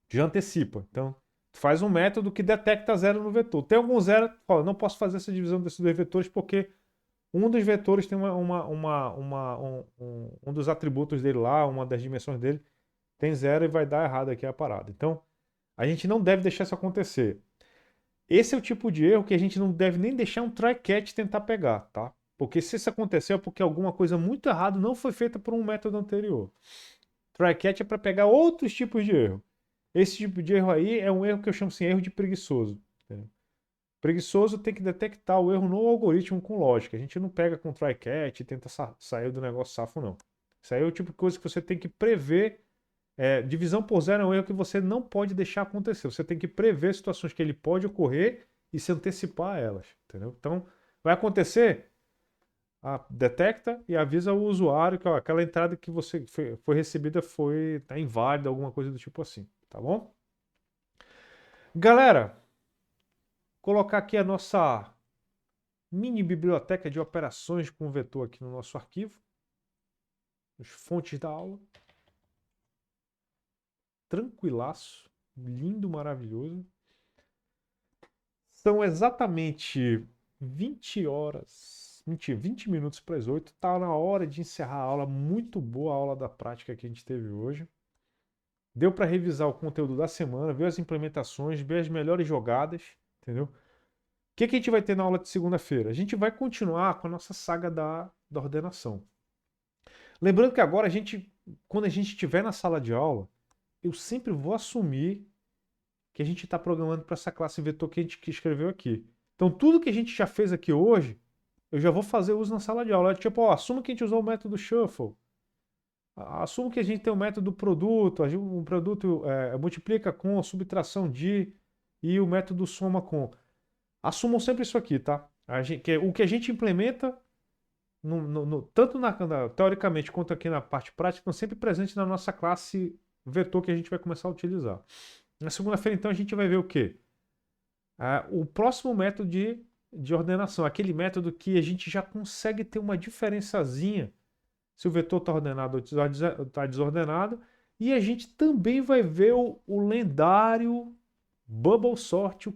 Já antecipa. Então, Faz um método que detecta zero no vetor. Tem algum zero, fala, não posso fazer essa divisão desses dois vetores porque um dos vetores tem um dos atributos dele lá, uma das dimensões dele, tem zero e vai dar errado aqui a parada. Então, a gente não deve deixar isso acontecer. Esse é o tipo de erro que a gente não deve nem deixar um try-catch tentar pegar, tá? Porque se isso aconteceu é porque alguma coisa muito errada não foi feita por um método anterior. Try-catch é para pegar outros tipos de erro. Esse tipo de erro aí é um erro que eu chamo assim, erro de preguiçoso. Entendeu? Preguiçoso tem que detectar o erro no algoritmo com lógica. A gente não pega com try-catch e tenta sair do negócio safo, não. Isso aí é o tipo de coisa que você tem que prever. Divisão por zero é um erro que você não pode deixar acontecer. Você tem que prever situações que ele pode ocorrer e se antecipar a elas. Entendeu? Então, vai acontecer, detecta e avisa o usuário que ó, aquela entrada que você foi recebida tá inválida, alguma coisa do tipo assim. Tá bom? Galera, colocar aqui a nossa mini biblioteca de operações com vetor aqui no nosso arquivo. As fontes da aula. Tranquilaço. Lindo, maravilhoso. São exatamente 20 horas. Mentira, 20 minutos para as 8. Tá na hora de encerrar a aula. Muito boa a aula da prática que a gente teve hoje. Deu para revisar o conteúdo da semana, ver as implementações, ver as melhores jogadas, entendeu? O que a gente vai ter na aula de segunda-feira? A gente vai continuar com a nossa saga da ordenação. Lembrando que agora quando a gente estiver na sala de aula, eu sempre vou assumir que a gente está programando para essa classe vetor que a gente escreveu aqui. Então tudo que a gente já fez aqui hoje, eu já vou fazer uso na sala de aula. Tipo, ó, assumo que a gente usou o método shuffle. Assumo que a gente tem o método produto, o produto multiplica com, subtração de, e o método soma com. Assumam sempre isso aqui, tá? O que a gente implementa, tanto teoricamente quanto aqui na parte prática, estão sempre presentes na nossa classe vetor que a gente vai começar a utilizar. Na segunda-feira, então, a gente vai ver o quê? O próximo método de ordenação, aquele método que a gente já consegue ter uma diferençazinha se o vetor está ordenado ou está desordenado. E a gente também vai ver o lendário bubble sort,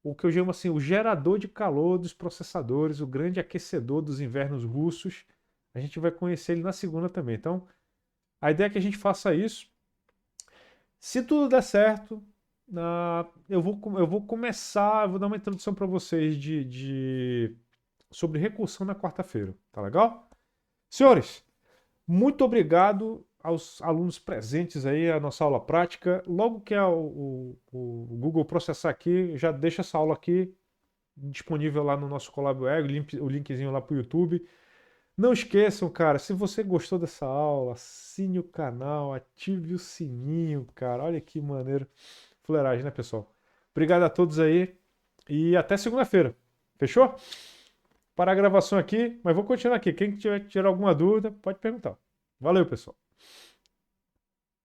o que eu chamo assim, o gerador de calor dos processadores, o grande aquecedor dos invernos russos. A gente vai conhecer ele na segunda também. Então, a ideia é que a gente faça isso. Se tudo der certo, eu vou começar, vou dar uma introdução para vocês sobre recursão na quarta-feira. Tá legal? Senhores, muito obrigado aos alunos presentes aí, a nossa aula prática. Logo que o Google processar aqui, já deixa essa aula aqui disponível lá no nosso ColabWare, o linkzinho lá para o YouTube. Não esqueçam, cara, se você gostou dessa aula, assine o canal, ative o sininho, cara. Olha que maneiro. Fuleiragem, né, pessoal? Obrigado a todos aí e até segunda-feira. Fechou? Para a gravação aqui, mas vou continuar aqui. Quem tiver alguma dúvida, pode perguntar. Valeu, pessoal.